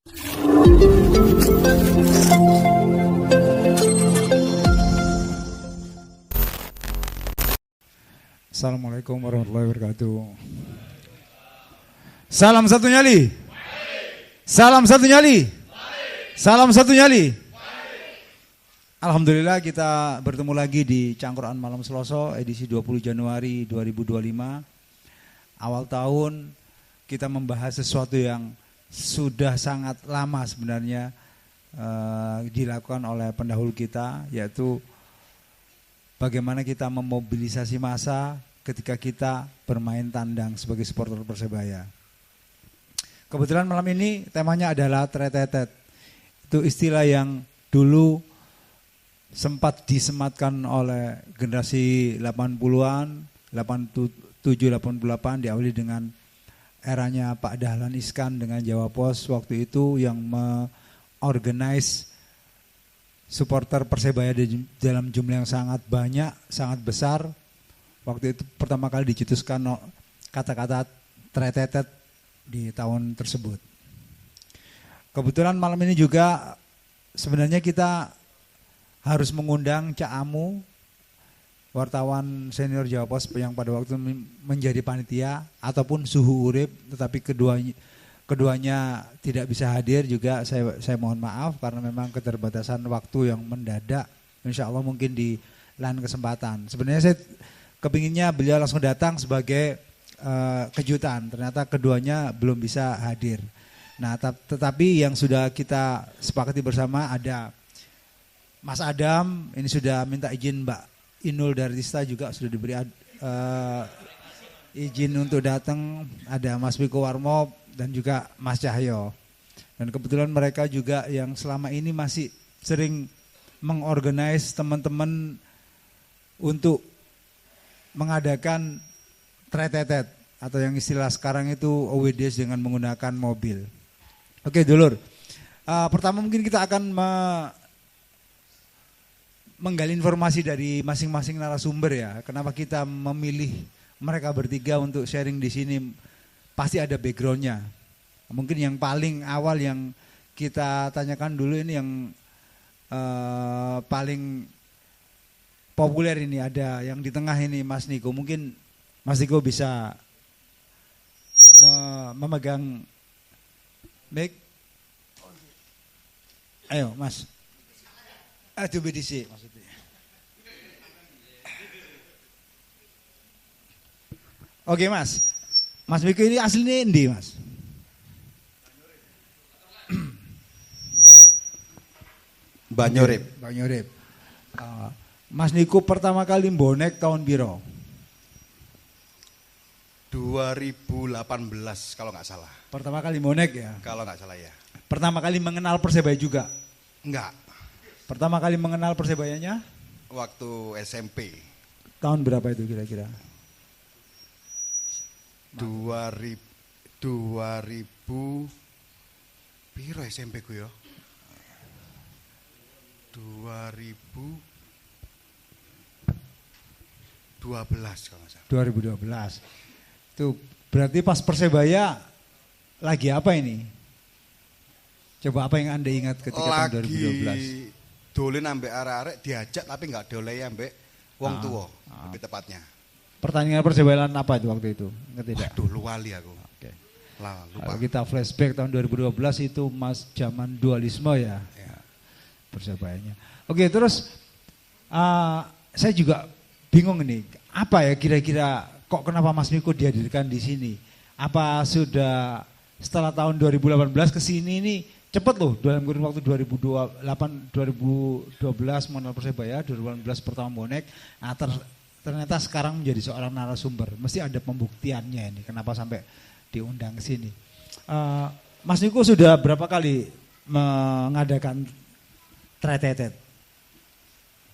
Assalamualaikum warahmatullahi wabarakatuh. Salam satu nyali. Salam satu nyali. Salam satu nyali. Alhamdulillah kita bertemu lagi di Cangkruan Malam Selasa edisi 20 Januari 2025. Awal tahun kita membahas sesuatu yang sudah sangat lama sebenarnya dilakukan oleh pendahulu kita, yaitu bagaimana kita memobilisasi massa ketika kita bermain tandang sebagai supporter Persebaya. Kebetulan malam ini temanya adalah tretetet. Itu istilah yang dulu sempat disematkan oleh generasi 80-an, 87, 88, diawali dengan eranya Pak Dahlan Iskan dengan Jawa Pos waktu itu yang me-organize supporter Persebaya dalam jumlah yang sangat banyak, sangat besar. Waktu itu pertama kali dicetuskan kata-kata tretetet di tahun tersebut. Kebetulan malam ini juga sebenarnya kita harus mengundang Cak Amu, wartawan senior Jawa Pos yang pada waktu menjadi panitia, ataupun Suhu Urip, tetapi keduanya tidak bisa hadir juga. Saya mohon maaf karena memang keterbatasan waktu yang mendadak. Insya Allah mungkin di lain kesempatan. Sebenarnya saya kepinginnya beliau langsung datang sebagai kejutan. Ternyata keduanya belum bisa hadir. Nah, tetapi yang sudah kita sepakati bersama ada Mas Adam, ini sudah minta izin Mbak Inul Daratista juga sudah diberi izin untuk datang. Ada Mas Wiko Warmo dan juga Mas Cahyo. Dan kebetulan mereka juga yang selama ini masih sering mengorganize teman-teman untuk mengadakan tretetet atau yang istilah sekarang itu OWDs dengan menggunakan mobil. Oke dulur, pertama mungkin kita akan menggali informasi dari masing-masing narasumber ya. Kenapa kita memilih mereka bertiga untuk sharing di sini? Pasti ada backgroundnya. Mungkin yang paling awal yang kita tanyakan dulu ini yang paling populer ini, ada yang di tengah ini Mas Niko. Mungkin Mas Niko bisa memegang mic. Ayo Mas. Itu BDC maksudnya. Oke Mas. Mas Niko ini aslinya endi Mas? Banyurip. Banyurip. Mas Niko pertama kali bonek tahun piro? 2018 kalau nggak salah. Pertama kali bonek ya? Kalau nggak salah ya. Pertama kali mengenal Persebaya juga? Enggak. Pertama kali mengenal Persebayanya? Waktu SMP. Tahun berapa itu kira-kira? 2000 piro SMP ku ya? 2012 kalau nggak salah. 2012. Itu berarti pas Persebaya lagi apa ini? Coba apa yang Anda ingat ketika tahun 2012? Lagi dolen ambek arek-arek diajak tapi nggak doleh ambek wong tua, lebih tepatnya. Pertandingan Persebaya apa itu waktu itu? Ingat tidak? Waduh, luali aku. Oke. Lupa. Kalau kita flashback tahun 2012 itu Mas zaman dualisme ya. Persebayanya. Oke, terus saya juga bingung ini. Apa ya kira-kira kok kenapa Mas Niko dihadirkan di sini? Apa sudah setelah tahun 2018 ke sini ini cepet loh, dalam kurun waktu 2012 mengenal Persebaya, 2018 pertama bonek. Nah, ternyata sekarang menjadi seorang narasumber. Mesti ada pembuktiannya ini. Kenapa sampai diundang ke sini? Mas Niko sudah berapa kali mengadakan tretetet?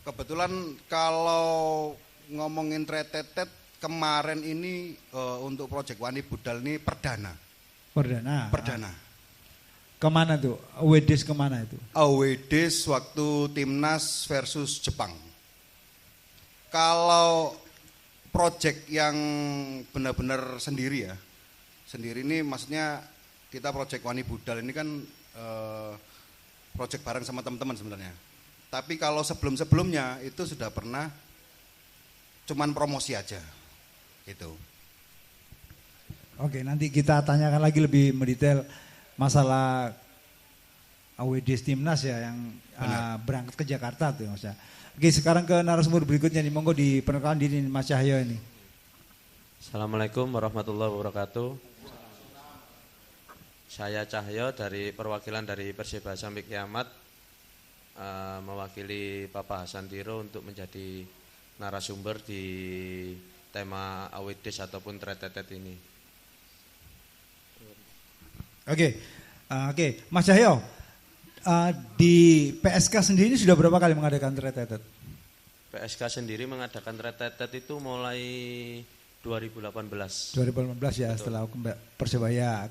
Kebetulan kalau ngomongin tretetet kemarin ini untuk Project Wani Budal ini perdana. Kemana tuh? Awedis kemana itu? Awedis waktu Timnas versus Jepang. Kalau project yang benar-benar sendiri ya, sendiri ini maksudnya kita Project Wani Budal ini kan project bareng sama teman-teman sebenarnya. Tapi kalau sebelum-sebelumnya itu sudah pernah cuman promosi aja gitu. Oke, nanti kita tanyakan lagi lebih mendetail masalah AWD Timnas ya yang berangkat ke Jakarta tuh Mas ya. Oke, sekarang ke narasumber berikutnya nih, monggo diperkenalkan diri Mas Cahyo ini. Assalamualaikum warahmatullahi wabarakatuh. Saya Cahyo dari perwakilan dari Persibaya Sampai Kiamat, mewakili Bapak Hasan Tiro untuk menjadi narasumber di tema AWDs ataupun tretetet ini. Oke, Mas Cahyo, di PSK sendiri sudah berapa kali mengadakan tretetet? PSK sendiri mengadakan tretetet itu mulai 2018. 2018 ya. Betul. Setelah Persebaya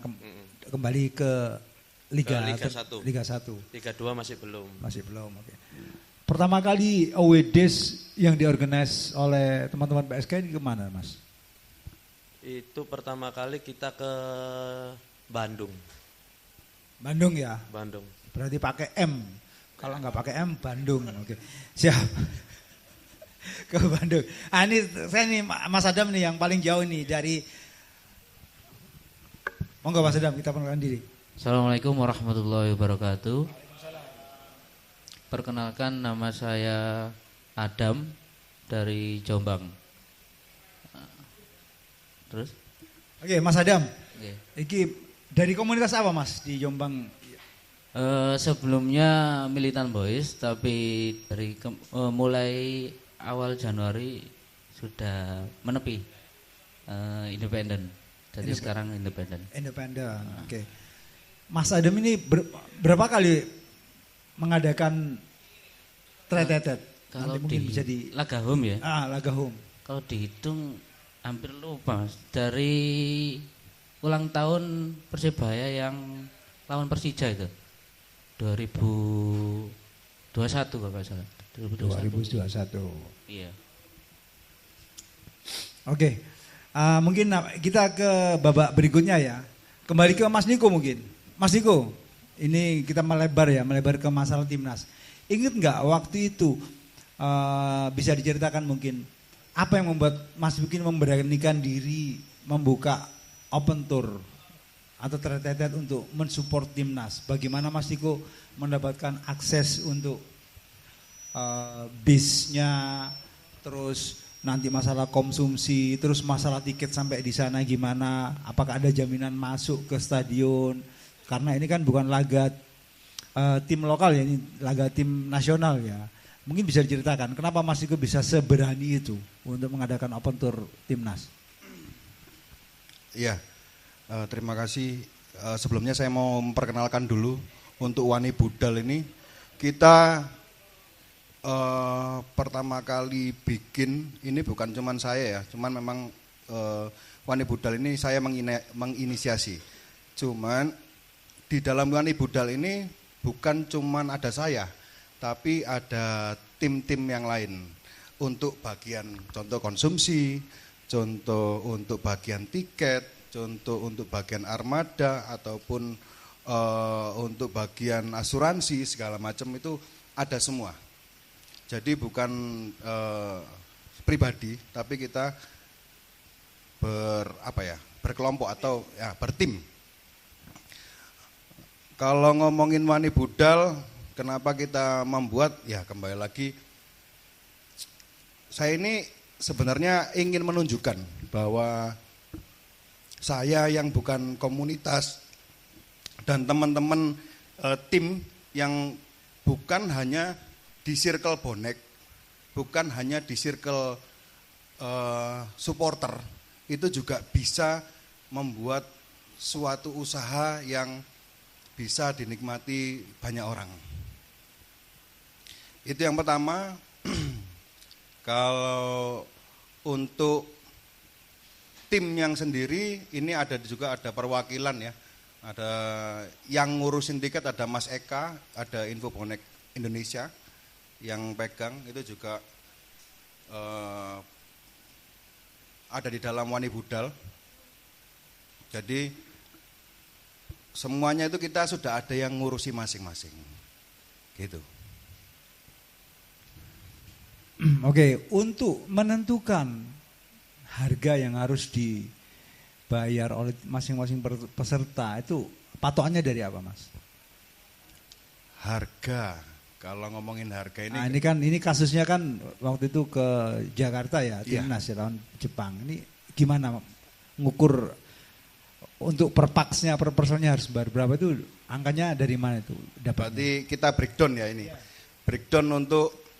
kembali ke Liga 1. Liga 1. Liga 2 masih belum. Masih belum, oke. Pertama kali AWDs yang diorganize oleh teman-teman PSK ini kemana, Mas? Itu pertama kali kita ke Bandung. Bandung ya? Bandung. Berarti pakai M. Kalau nggak pakai M, Bandung. Oke. Siap. Ke Bandung. Ini saya nih Mas Adam nih yang paling jauh nih dari. Monggo Mas Adam, kita perkenalkan diri. Assalamualaikum warahmatullahi wabarakatuh. Perkenalkan, nama saya Adam dari Jombang. Terus? Oke, Mas Adam. Oke. Iki dari komunitas apa Mas di Jombang? Sebelumnya Militan Boys, tapi dari mulai awal Januari sudah menepi independen. Jadi sekarang independen. Independen. Oke. Mas Adam ini berapa kali mengadakan tretetet? Kalau nanti mungkin bisa di Lagahum ya. Lagahum. Kalau dihitung hampir lupa Mas. Dari ulang tahun Persebaya yang lawan Persija itu 2021 kalau nggak salah. 2021. Iya. Oke. Mungkin kita ke babak berikutnya ya. Kembali ke Mas Niko mungkin. Mas Niko, ini kita melebar ke masalah timnas. Ingat nggak waktu itu bisa diceritakan mungkin apa yang membuat Mas Niko memberanikan diri membuka open tour atau tretetet untuk mensupport timnas? Bagaimana Mas Niko mendapatkan akses untuk bisnya, terus nanti masalah konsumsi, terus masalah tiket sampai di sana gimana? Apakah ada jaminan masuk ke stadion? Karena ini kan bukan laga tim lokal ya, ini laga tim nasional ya. Mungkin bisa diceritakan kenapa Mas Niko bisa seberani itu untuk mengadakan open tour timnas? Iya, terima kasih. Sebelumnya saya mau memperkenalkan dulu untuk Wani Budal ini. Kita pertama kali bikin ini bukan cuman saya ya, cuman memang Wani Budal ini saya menginisiasi. Cuman di dalam Wani Budal ini bukan cuman ada saya, tapi ada tim-tim yang lain untuk bagian contoh konsumsi, contoh untuk bagian tiket, contoh untuk bagian armada ataupun untuk bagian asuransi segala macam itu ada semua. Jadi bukan pribadi, tapi kita berkelompok atau ya bertim. Kalau ngomongin Wani Budal, kenapa kita membuat? Ya kembali lagi, saya ini sebenarnya ingin menunjukkan bahwa saya yang bukan komunitas dan teman-teman tim yang bukan hanya di circle bonek, bukan hanya di circle supporter, itu juga bisa membuat suatu usaha yang bisa dinikmati banyak orang. Itu yang pertama. Kalau untuk tim yang sendiri ini juga ada perwakilan ya. Ada yang ngurusin tiket, ada Mas Eka, ada Info Bonek Indonesia yang pegang, itu juga ada di dalam Wani Budal. Jadi semuanya itu kita sudah ada yang ngurusi masing-masing. Gitu. Oke, untuk menentukan harga yang harus dibayar oleh masing-masing peserta itu patokannya dari apa, Mas? Harga, kalau ngomongin harga ini, Nah, ini kasusnya kan waktu itu ke Jakarta ya, Iya. timnas ya lawan Jepang. Ini gimana ngukur untuk per paxnya, per personnya harus bayar berapa itu, angkanya dari mana itu dapatnya? berarti kita breakdown ya ini. Breakdown untuk,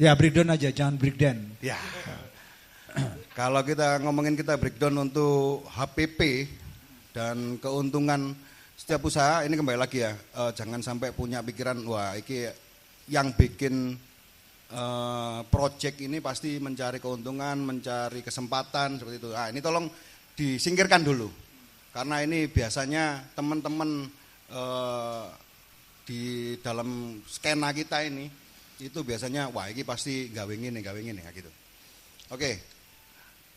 Ya breakdown aja, jangan breakdown. ya. Kalau kita ngomongin kita breakdown untuk HPP dan keuntungan setiap usaha, ini kembali lagi ya, jangan sampai punya pikiran, wah ini yang bikin project ini pasti mencari keuntungan, mencari kesempatan, seperti itu. Nah, ini tolong disingkirkan dulu. Karena ini biasanya teman-teman di dalam skena kita ini, itu biasanya, wah ini pasti gawe ngene ya gitu. Oke,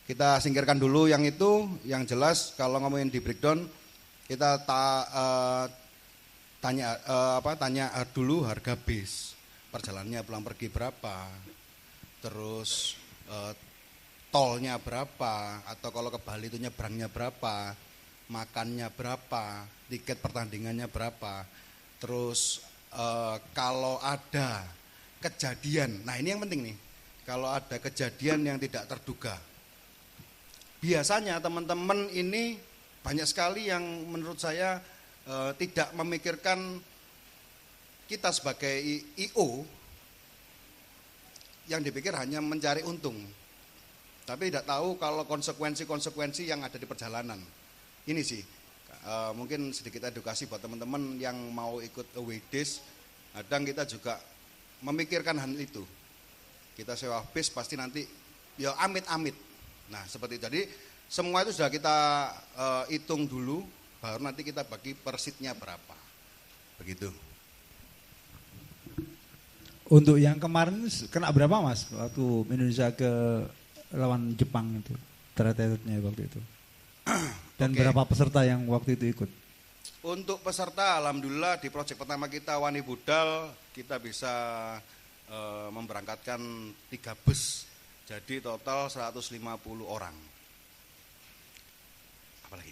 kita singkirkan dulu yang itu, yang jelas kalau ngomongin di breakdown, kita tanya dulu harga bis, perjalanannya pulang pergi berapa, terus tolnya berapa, atau kalau ke Bali itu nyebrangnya berapa, makannya berapa, tiket pertandingannya berapa, terus kalau ada kejadian, nah ini yang penting nih, kalau ada kejadian yang tidak terduga, biasanya teman-teman ini banyak sekali yang menurut saya tidak memikirkan kita sebagai IO, yang dipikir hanya mencari untung, tapi tidak tahu kalau konsekuensi-konsekuensi yang ada di perjalanan. Ini sih, mungkin sedikit edukasi buat teman-teman yang mau ikut away days. Kadang kita juga memikirkan hal itu. Kita sewa bis pasti nanti ya amit-amit. Nah seperti itu. Jadi semua itu sudah kita hitung dulu, baru nanti kita bagi per seatnya berapa. Begitu. Untuk yang kemarin kena berapa, Mas, waktu Indonesia ke lawan Jepang itu, ternyata waktu itu? Dan Oke. berapa peserta yang waktu itu ikut? Untuk peserta, alhamdulillah di proyek pertama kita Wani Budal, kita bisa memberangkatkan 3 bus, jadi total 150 orang. Apalagi?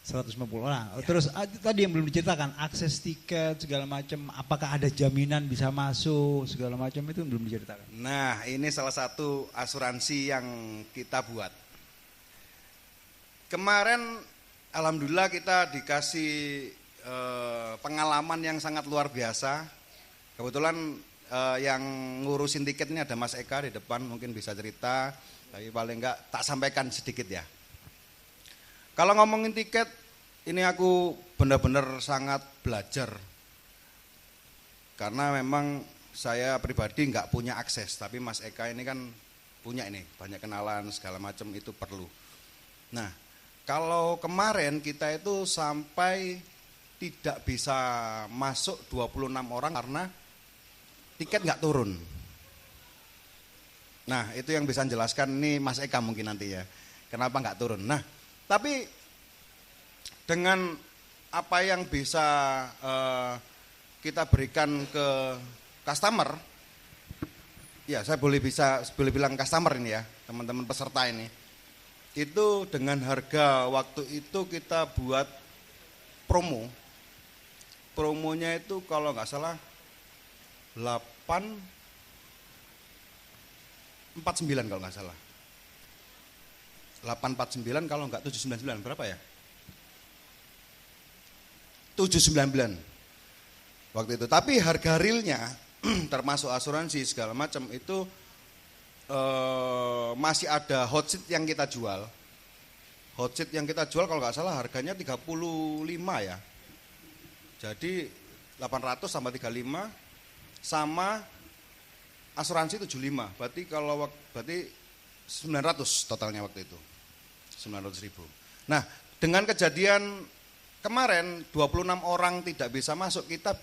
150 orang. Ya. Terus tadi yang belum diceritakan, akses tiket segala macam, apakah ada jaminan bisa masuk segala macam, itu belum diceritakan. Nah, ini salah satu asuransi yang kita buat. Kemarin alhamdulillah kita dikasih pengalaman yang sangat luar biasa. Kebetulan yang ngurusin tiket ini ada Mas Eka di depan, mungkin bisa cerita, tapi paling enggak tak sampaikan sedikit ya. Kalau ngomongin tiket, ini aku benar-benar sangat belajar. Karena memang saya pribadi enggak punya akses, tapi Mas Eka ini kan punya ini, banyak kenalan segala macam, itu perlu. Nah, kalau kemarin kita itu sampai tidak bisa masuk 26 orang karena tiket nggak turun. Nah, itu yang bisa jelaskan ini Mas Eka mungkin nanti ya, kenapa nggak turun. Nah, tapi dengan apa yang bisa kita berikan ke customer, ya saya boleh bilang customer ini ya, teman-teman peserta ini, itu dengan harga waktu itu kita buat promonya itu kalau nggak salah 849 kalau nggak salah, 849 kalau nggak 799, berapa ya, 799 waktu itu. Tapi harga realnya termasuk asuransi segala macam itu masih ada hot seat yang kita jual. Hot seat yang kita jual kalau nggak salah harganya 35 ya. Jadi 800 sama 35 sama asuransi 75. Berarti berarti 900 totalnya waktu itu. 900.000. Nah, dengan kejadian kemarin 26 orang tidak bisa masuk, kita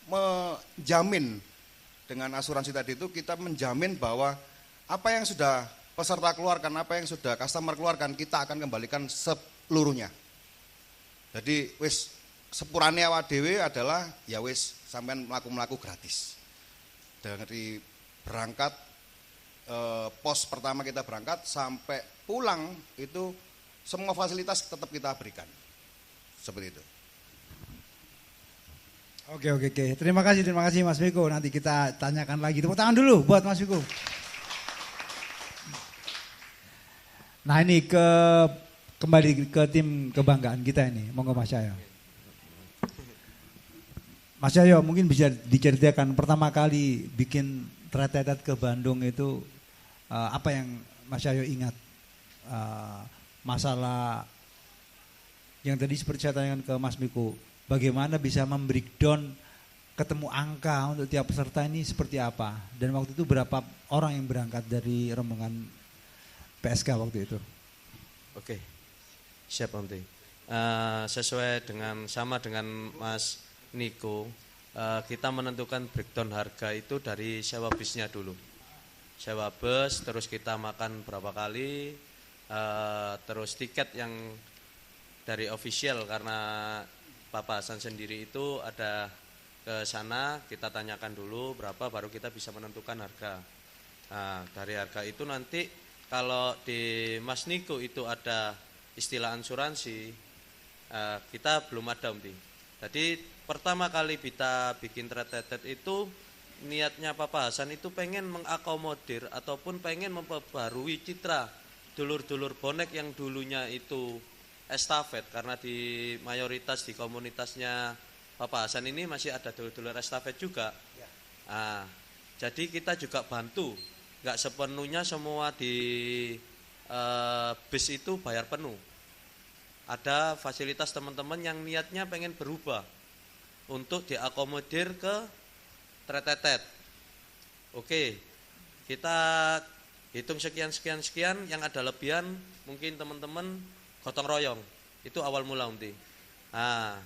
menjamin dengan asuransi tadi itu, kita menjamin bahwa apa yang sudah peserta keluarkan, apa yang sudah customer keluarkan, kita akan kembalikan seluruhnya. Jadi wis sepurane awak dhewe adalah ya wis sampean mlaku-mlaku gratis. Dari berangkat pos pertama kita berangkat sampai pulang itu semua fasilitas tetap kita berikan. Seperti itu. Oke. Terima kasih Mas Miko. Nanti kita tanyakan lagi. Tepuk tangan dulu buat Mas Miko. Nah ini kembali ke tim kebanggaan kita ini. Monggo Mas Cahyo. Mas Cahyo mungkin bisa diceritakan pertama kali bikin tretetet ke Bandung itu apa yang Mas Cahyo ingat? Masalah yang tadi seperti saya tanyakan ke Mas Miko. Bagaimana bisa membreakdown ketemu angka untuk tiap peserta ini seperti apa? Dan waktu itu berapa orang yang berangkat dari rombongan PSK waktu itu? Oke, siap Om Ti. Sesuai sama dengan Mas Niko, kita menentukan breakdown harga itu dari sewa bisnya dulu. Sewa bus, terus kita makan berapa kali, terus tiket yang dari official karena Bapak Hasan sendiri itu ada ke sana, kita tanyakan dulu berapa baru kita bisa menentukan harga. Nah, dari harga itu nanti kalau di Mas Niko itu ada istilah asuransi, kita belum ada Om Ti. Jadi pertama kali kita bikin tretetet itu niatnya Bapak Hasan itu pengen mengakomodir ataupun pengen memperbarui citra dulur-dulur bonek yang dulunya itu estafet, karena di mayoritas di komunitasnya Bapak Hasan ini masih ada dulur-dulur estafet juga. Nah, jadi kita juga bantu, nggak sepenuhnya semua di bis itu bayar penuh. Ada fasilitas teman-teman yang niatnya pengen berubah untuk diakomodir ke tretetet. Oke, kita hitung sekian, yang ada lebihan mungkin teman-teman gotong royong, itu awal mula Om Ti. Nah,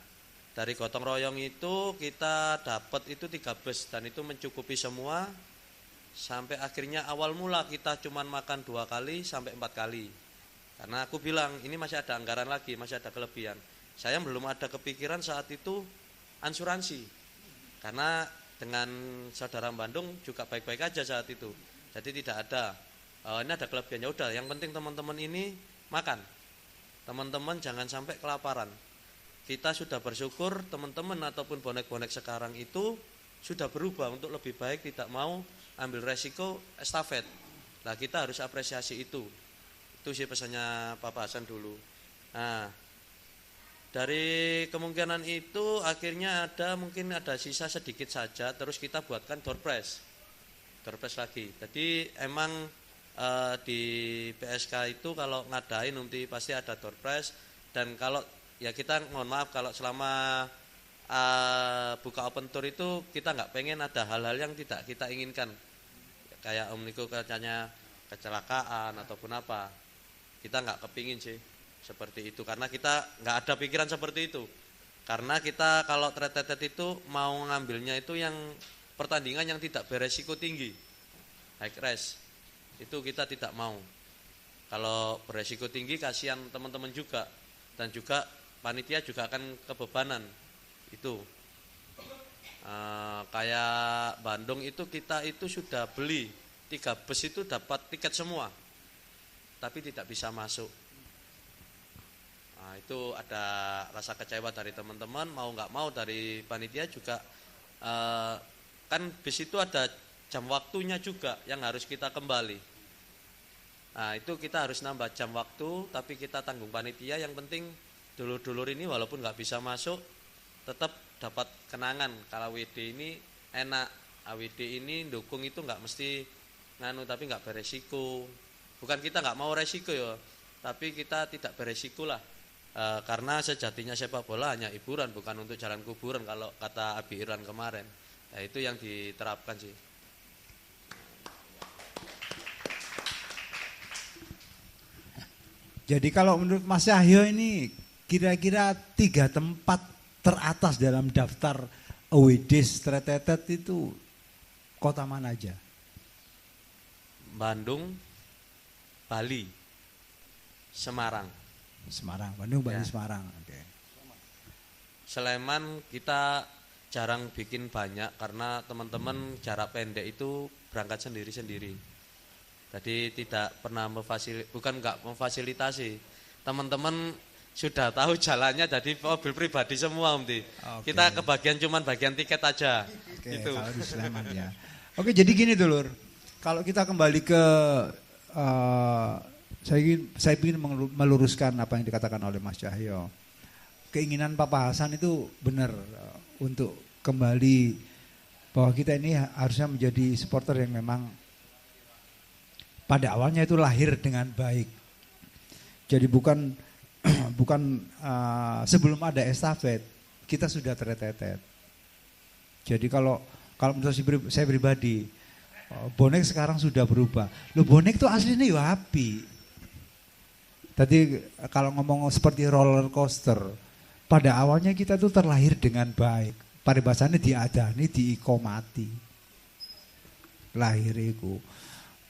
dari gotong royong itu kita dapat itu 3 bus dan itu mencukupi semua. Sampai akhirnya awal mula kita cuman makan 2 kali sampai 4 kali. Karena aku bilang ini masih ada anggaran lagi, masih ada kelebihan. Saya belum ada kepikiran saat itu asuransi. Karena dengan saudara Bandung juga baik-baik aja saat itu. Jadi tidak ada, ini ada kelebihannya, udah yang penting teman-teman ini makan. Teman-teman jangan sampai kelaparan. Kita sudah bersyukur teman-teman ataupun bonek-bonek sekarang itu sudah berubah untuk lebih baik, tidak mau ambil resiko estafet. Nah, kita harus apresiasi itu. Itu sih pesannya Bapak Hasan dulu. Nah, dari kemungkinan itu akhirnya mungkin ada sisa sedikit saja, terus kita buatkan door prize lagi. Jadi emang di PSK itu kalau ngadain nanti pasti ada door prize, dan kalau ya kita mohon maaf kalau selama buka open tour itu kita nggak pengen ada hal-hal yang tidak kita inginkan, kayak Om Niko katanya kecelakaan ataupun apa, kita nggak kepingin sih seperti itu, karena kita nggak ada pikiran seperti itu. Karena kita kalau tretetet itu mau ngambilnya itu yang pertandingan yang tidak beresiko tinggi, high risk. Itu kita tidak mau. Kalau beresiko tinggi kasihan teman-teman juga, dan juga panitia juga akan kebebanan itu. Kayak Bandung itu kita itu sudah beli 3 bus itu dapat tiket semua, tapi tidak bisa masuk. Nah, itu ada rasa kecewa dari teman-teman, mau nggak mau dari panitia juga. Kan bis itu ada jam waktunya juga yang harus kita kembali. Nah, itu kita harus nambah jam waktu, tapi kita tanggung panitia. Yang penting dulur-dulur ini walaupun nggak bisa masuk, tetap dapat kenangan. Kalau WD ini enak, AWD ini dukung itu nggak mesti nganu, tapi nggak beresiko. Bukan kita nggak mau resiko ya, tapi kita tidak beresiko lah. Karena sejatinya sepak bola hanya hiburan, bukan untuk jalan kuburan kalau kata Abi Irwan kemarin. Nah, itu yang diterapkan sih. Jadi kalau menurut Mas Cahyo ini kira-kira 3 tempat teratas dalam daftar away days tretetet itu kota mana aja? Bandung, Bali, Semarang. Semarang, Bandung, Bali, Ya. Semarang. Oke. Sleman kita jarang bikin banyak karena teman-teman jarak pendek itu berangkat sendiri-sendiri. Jadi tidak pernah memfasilitasi. Teman-teman sudah tahu jalannya, jadi mobil pribadi semua Om Di. Oke. Kita kebagian cuman bagian tiket aja. Oke, Gitu. kalau di Sleman ya. Oke, jadi gini dulur. Kalau kita kembali ke saya ingin meluruskan apa yang dikatakan oleh Mas Cahyo. Keinginan Papa Hasan itu benar untuk kembali bahwa kita ini harusnya menjadi supporter yang memang pada awalnya itu lahir dengan baik. Jadi bukan sebelum ada estafet kita sudah tetetet. Jadi kalau menurut saya pribadi, bonek sekarang sudah berubah. Loh, bonek itu aslinya ya api. Tadi kalau ngomong seperti roller coaster, pada awalnya kita tuh terlahir dengan baik. Paribasannya diadani, diikomati. Lahir itu.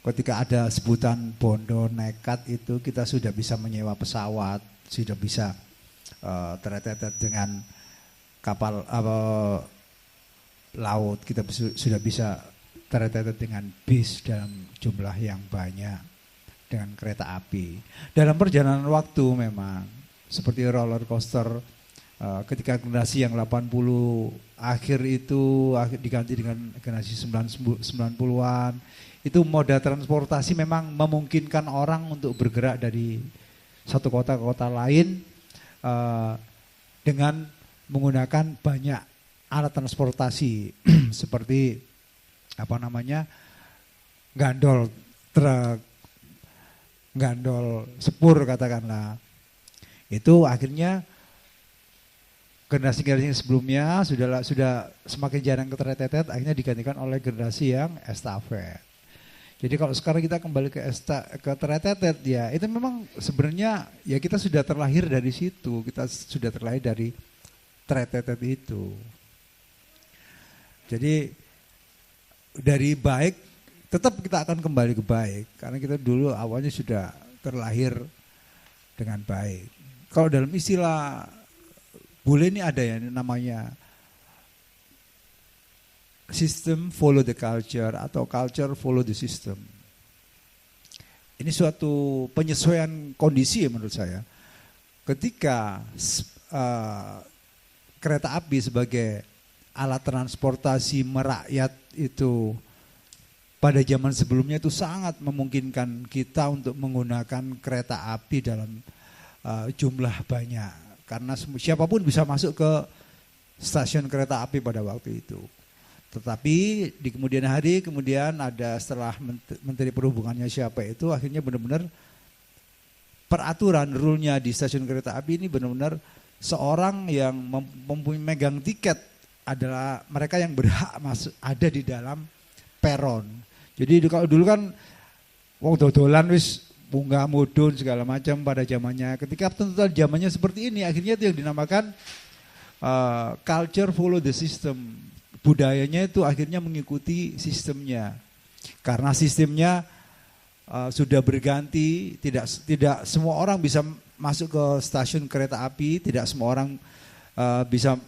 Ketika ada sebutan bondo nekat itu kita sudah bisa menyewa pesawat, sudah bisa tetetet dengan kapal laut, kita sudah bisa tetetet dengan bis dalam jumlah yang banyak, dengan kereta api. Dalam perjalanan waktu memang seperti roller coaster, ketika generasi yang 80 akhir itu diganti dengan generasi 90-an, itu moda transportasi memang memungkinkan orang untuk bergerak dari satu kota ke kota lain dengan menggunakan banyak alat transportasi seperti gandol truk, gandol sepur katakanlah. Itu akhirnya generasi sebelumnya sudah semakin jarang ketetetet, akhirnya digantikan oleh generasi yang estafet. Jadi kalau sekarang kita kembali ke tetetet ya, itu memang sebenarnya ya kita sudah terlahir dari situ, kita sudah terlahir dari tetetet itu. Jadi dari baik tetap kita akan kembali ke baik karena kita dulu awalnya sudah terlahir dengan baik. Kalau dalam istilah bule ini ada ya namanya system follow the culture atau culture follow the system. Ini suatu penyesuaian kondisi ya menurut saya. Ketika kereta api sebagai alat transportasi merakyat itu pada zaman sebelumnya itu sangat memungkinkan kita untuk menggunakan kereta api dalam jumlah banyak. Karena siapapun bisa masuk ke stasiun kereta api pada waktu itu. Tetapi di kemudian hari ada setelah Menteri Perhubungannya siapa itu akhirnya benar-benar peraturan rule-nya di stasiun kereta api ini benar-benar seorang yang mempunyai megang tiket adalah mereka yang berhak masuk ada di dalam peron. Jadi kalau dulu kan wong dodolan wis bunga mudun segala macam pada zamannya. Ketika tuntutan zamannya seperti ini akhirnya itu yang dinamakan culture follow the system. Budayanya itu akhirnya mengikuti sistemnya. Karena sistemnya sudah berganti, tidak semua orang bisa masuk ke stasiun kereta api, tidak semua orang bisa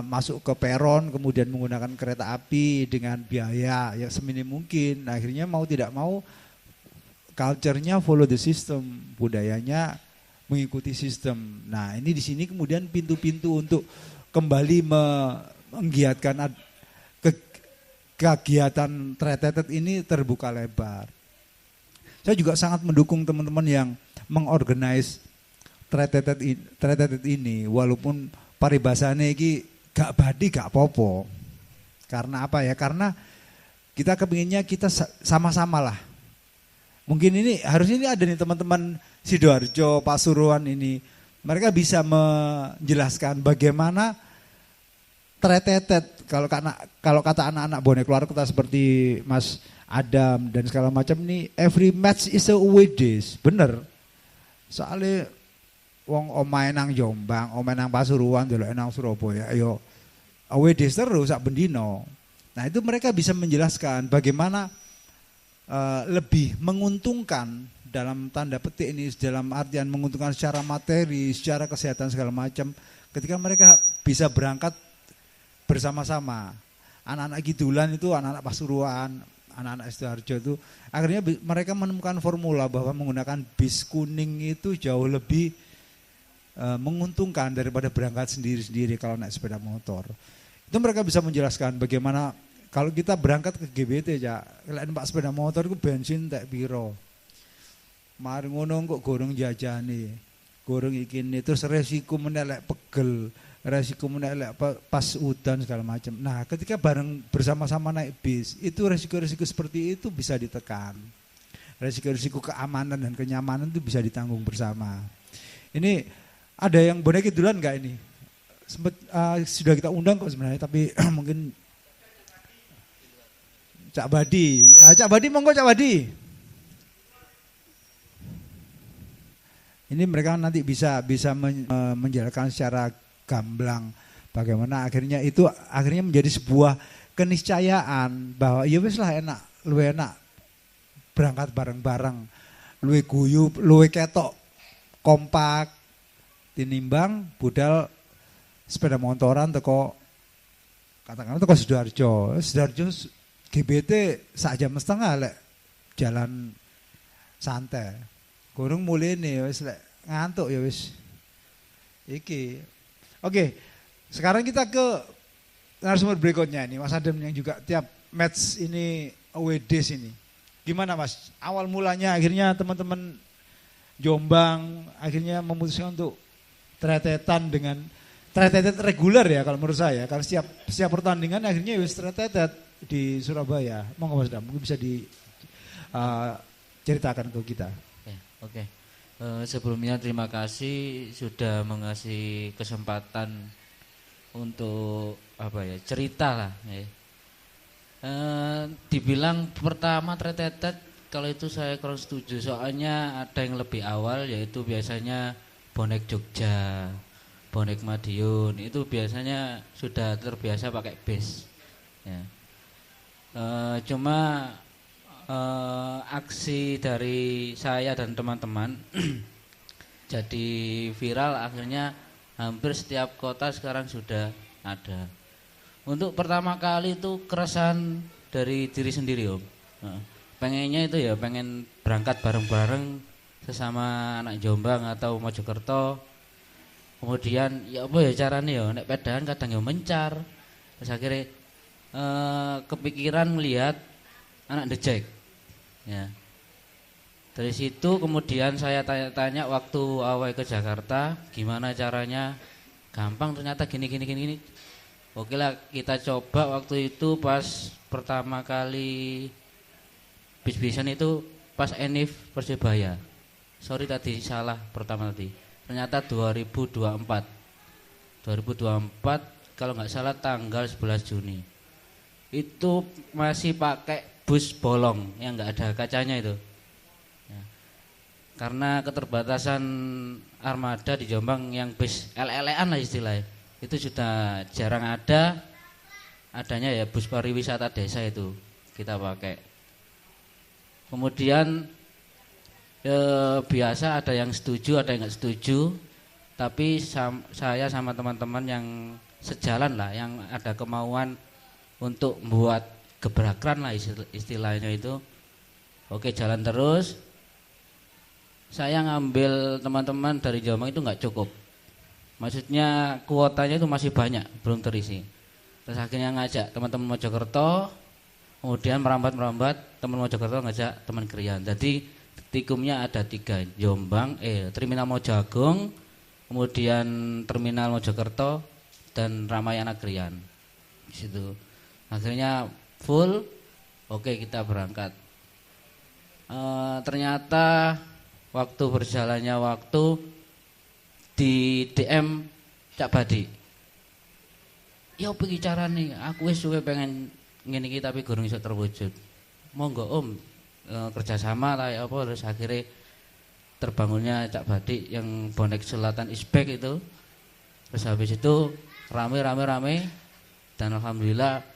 masuk ke peron kemudian menggunakan kereta api dengan biaya yang seminim mungkin. Akhirnya mau tidak mau culture-nya follow the system, budayanya mengikuti sistem. Nah, ini di sini kemudian pintu-pintu untuk kembali menggiatkan kegiatan tetetet ini terbuka lebar. Saya juga sangat mendukung teman-teman yang mengorganize tetetet ini walaupun paribasane iki gak badi gak popo. Karena apa ya? Karena kita kepinginnya kita sama-sama lah. Mungkin ini harusnya ini ada nih teman-teman Sidoarjo, Pasuruan ini. Mereka bisa menjelaskan bagaimana tetetet kalau kata anak-anak bonek luar kota seperti Mas Adam dan segala macam ini every match is a away days. Bener. Soalnya wong omahe nang Jombang, omahe nang Pasuruan, delok nang Surabaya, ayo away days terus sak bendino. Nah, itu mereka bisa menjelaskan bagaimana lebih menguntungkan dalam tanda petik ini dalam artian menguntungkan secara materi, secara kesehatan segala macam ketika mereka bisa berangkat bersama-sama. Anak-anak Kidulan itu, anak-anak Pasuruan, anak-anak Sidoarjo itu akhirnya mereka menemukan formula bahwa menggunakan bis kuning itu jauh lebih menguntungkan daripada berangkat sendiri-sendiri kalau naik sepeda motor. Itu mereka bisa menjelaskan bagaimana kalau kita berangkat ke GBT ya, lek numpak sepeda motor itu bensin tak piro. Mari ngono kok gorong jajane. Gorong ikine terus resiko menelek pegel, resiko menelek pas udan segala macam. Nah, ketika bareng bersama-sama naik bis, itu resiko-resiko seperti itu bisa ditekan. Resiko-resiko keamanan dan kenyamanan itu bisa ditanggung bersama. Ini ada yang bonek Kidulan enggak ini? Sudah kita undang kok sebenarnya, tapi mungkin Cak Badi. Cak Badi monggo Cak Badi. Ini mereka nanti bisa menjelaskan secara gamblang bagaimana akhirnya menjadi sebuah keniscayaan bahwa ya wis lah enak, luwih enak berangkat bareng-bareng, luwih guyub, luwih ketok, kompak tinimbang budal sepeda motoran teko katakanlah teko Sidoarjo GBT sak jam setengah lek jalan santai. Gorong mulai nih, wis ngantuk ya wis. Iki, oke. Sekarang kita ke narasumber berikutnya nih, Mas Adem yang juga tiap match ini away days ini. Gimana Mas? Awal mulanya akhirnya teman-teman Jombang akhirnya memutuskan untuk tretetan dengan tretetet reguler ya kalau menurut saya. Kalau setiap pertandingan akhirnya wis tretetet di Surabaya. Monggo Mas Adem, mungkin bisa diceritakan ke kita. Oke. Sebelumnya terima kasih sudah mengasih kesempatan untuk cerita lah. Ya. Dibilang pertama tretetet, kalau itu saya kurang setuju. Soalnya ada yang lebih awal, yaitu biasanya bonek Jogja, bonek Madiun. Itu biasanya sudah terbiasa pakai bis. Ya. Cuma aksi dari saya dan teman-teman jadi viral, akhirnya hampir setiap kota sekarang sudah ada. Untuk pertama kali itu keresahan dari diri sendiri Om. Pengennya itu ya pengen berangkat bareng-bareng sesama anak Jombang atau Mojokerto. Kemudian ya apa ya caranya ya nek pedahan kadang ya mencar. Terus akhirnya kepikiran melihat anak dejek. Ya. Dari situ kemudian saya tanya-tanya waktu awal ke Jakarta, gimana caranya? Gampang ternyata gini. Oke lah kita coba waktu itu pas pertama kali bis-bisan itu pas Enif Persebaya. Sorry tadi salah pertama tadi. Ternyata 2024 kalau nggak salah tanggal 11 Juni. Itu masih pakai bus bolong yang nggak ada kacanya itu ya. Karena keterbatasan armada di Jombang yang bis LLE-an lah istilahnya, itu sudah jarang adanya ya bus pariwisata desa itu kita pakai. Kemudian biasa ada yang setuju ada yang nggak setuju, tapi saya sama teman-teman yang sejalan lah, yang ada kemauan untuk membuat gebrakan lah istilahnya itu. Oke, jalan terus. Saya ngambil teman-teman dari Jombang itu nggak cukup. Maksudnya kuotanya itu masih banyak, belum terisi. Terus akhirnya ngajak teman-teman Mojokerto, kemudian merambat teman Mojokerto ngajak teman Krian. Jadi tikumnya ada 3, Jombang, Terminal Mojagung, kemudian Terminal Mojokerto dan Ramayana Krian. Di situ. Akhirnya full, oke kita berangkat. Ternyata waktu berjalannya waktu di DM Cak Badi, ya apa cara nih? Aku wis suwe pengen ngene iki tapi gurung iso terwujud. Monggo Om kerjasama lah ya apa. Terus akhirnya terbangunnya Cak Badi yang bonek Selatan Isbek itu. Terus habis itu rame dan alhamdulillah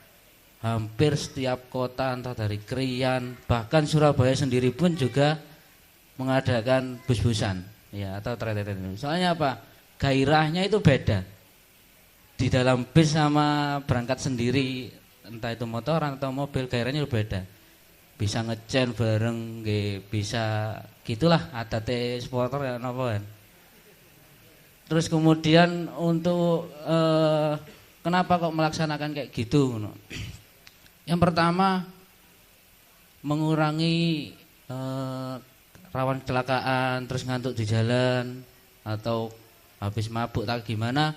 hampir setiap kota entah dari Krian bahkan Surabaya sendiri pun juga mengadakan bus-busan ya atau tretetet. Soalnya apa? Gairahnya itu beda. di dalam bis sama berangkat sendiri, entah itu motoran atau mobil, gairahnya beda. Bisa ngecen bareng, bisa gitulah, ada supporter ya napa kan. Terus kemudian untuk kenapa kok melaksanakan kayak gitu? Yang pertama mengurangi rawan kecelakaan, terus ngantuk di jalan atau habis mabuk tak gimana,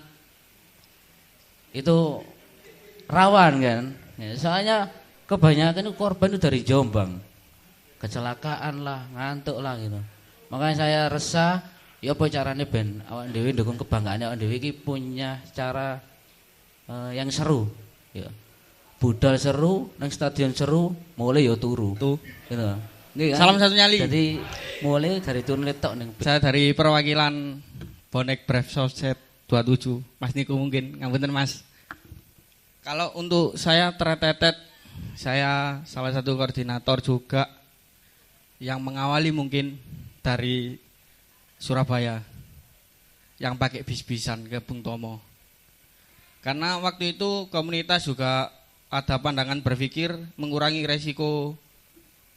itu rawan kan. Ya, soalnya kebanyakan itu korban itu dari Jombang, kecelakaan lah, ngantuk lah gitu. Makanya saya resah, ya apa caranya ben awak dhewe ndukung kebanggaan awak dhewe iki punya cara yang seru. Ya. Budal seru, nang stadion seru, mulai ya turu. Tuh. Gitu. Kan? Salam satu nyali. Jadi mulai dari turun letok ning. Saya dari perwakilan Bonek Brave Soset 27. Mas Niku mungkin, ngapunten Mas. Kalau untuk saya tetetet, saya salah satu koordinator juga yang mengawali mungkin dari Surabaya yang pakai bis-bisan ke Bung Tomo. Karena waktu itu komunitas juga ada pandangan berpikir mengurangi resiko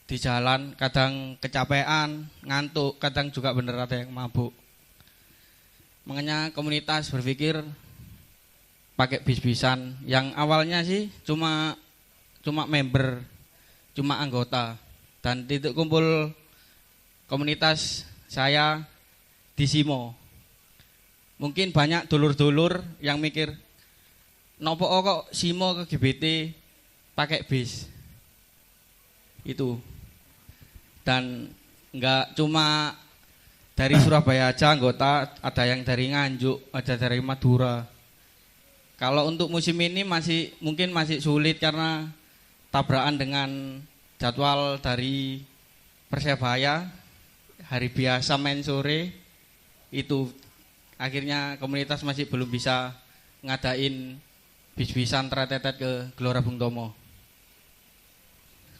di jalan, kadang kecapean, ngantuk, kadang juga bener ada yang mabuk. Makanya komunitas berpikir pakai bis-bisan yang awalnya sih cuma member, cuma anggota, dan titik kumpul komunitas saya di Simo. Mungkin banyak dulur-dulur yang mikir, nopo kok Simo ke GBT pakai bis itu. Dan enggak cuma dari Surabaya aja anggota, ada yang dari Nganjuk, ada dari Madura. Kalau untuk musim ini mungkin masih sulit karena tabrakan dengan jadwal dari Persebaya, hari biasa main sore itu, akhirnya komunitas masih belum bisa ngadain bis-bisan tetetet ke Gelora Bung Tomo.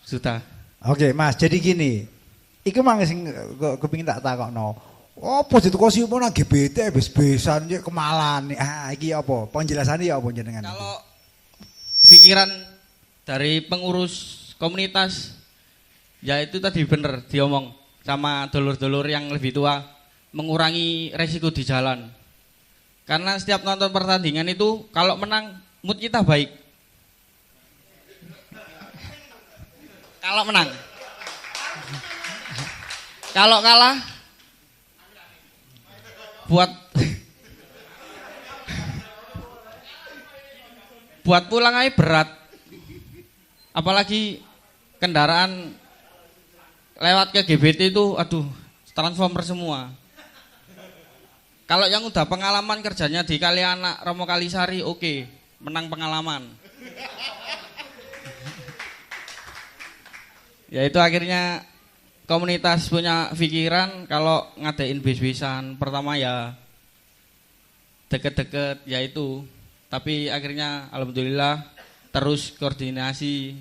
Sudah. Oke, Mas, jadi gini. Iku mang sing kepengin tak takokno. Apa dituku simo nang GBT bis-bisan iki kemalan. Ah, iki apa? Penjelasane ya apa jenengan? Kalau pikiran dari pengurus komunitas, ya itu tadi bener diomong sama dulur-dulur yang lebih tua, mengurangi resiko di jalan. Karena setiap nonton pertandingan itu kalau menang mood kita baik. Kalau menang. Kalau kalah buat pulang aja berat. Apalagi kendaraan lewat ke GBT itu, aduh, transformer semua. Kalau yang udah pengalaman kerjanya di Kalianak, Romo Kalisari, oke, menang pengalaman. Ya itu akhirnya komunitas punya pikiran kalau ngadain bis-bisan, pertama ya deket-deket ya itu. Tapi akhirnya alhamdulillah terus koordinasi.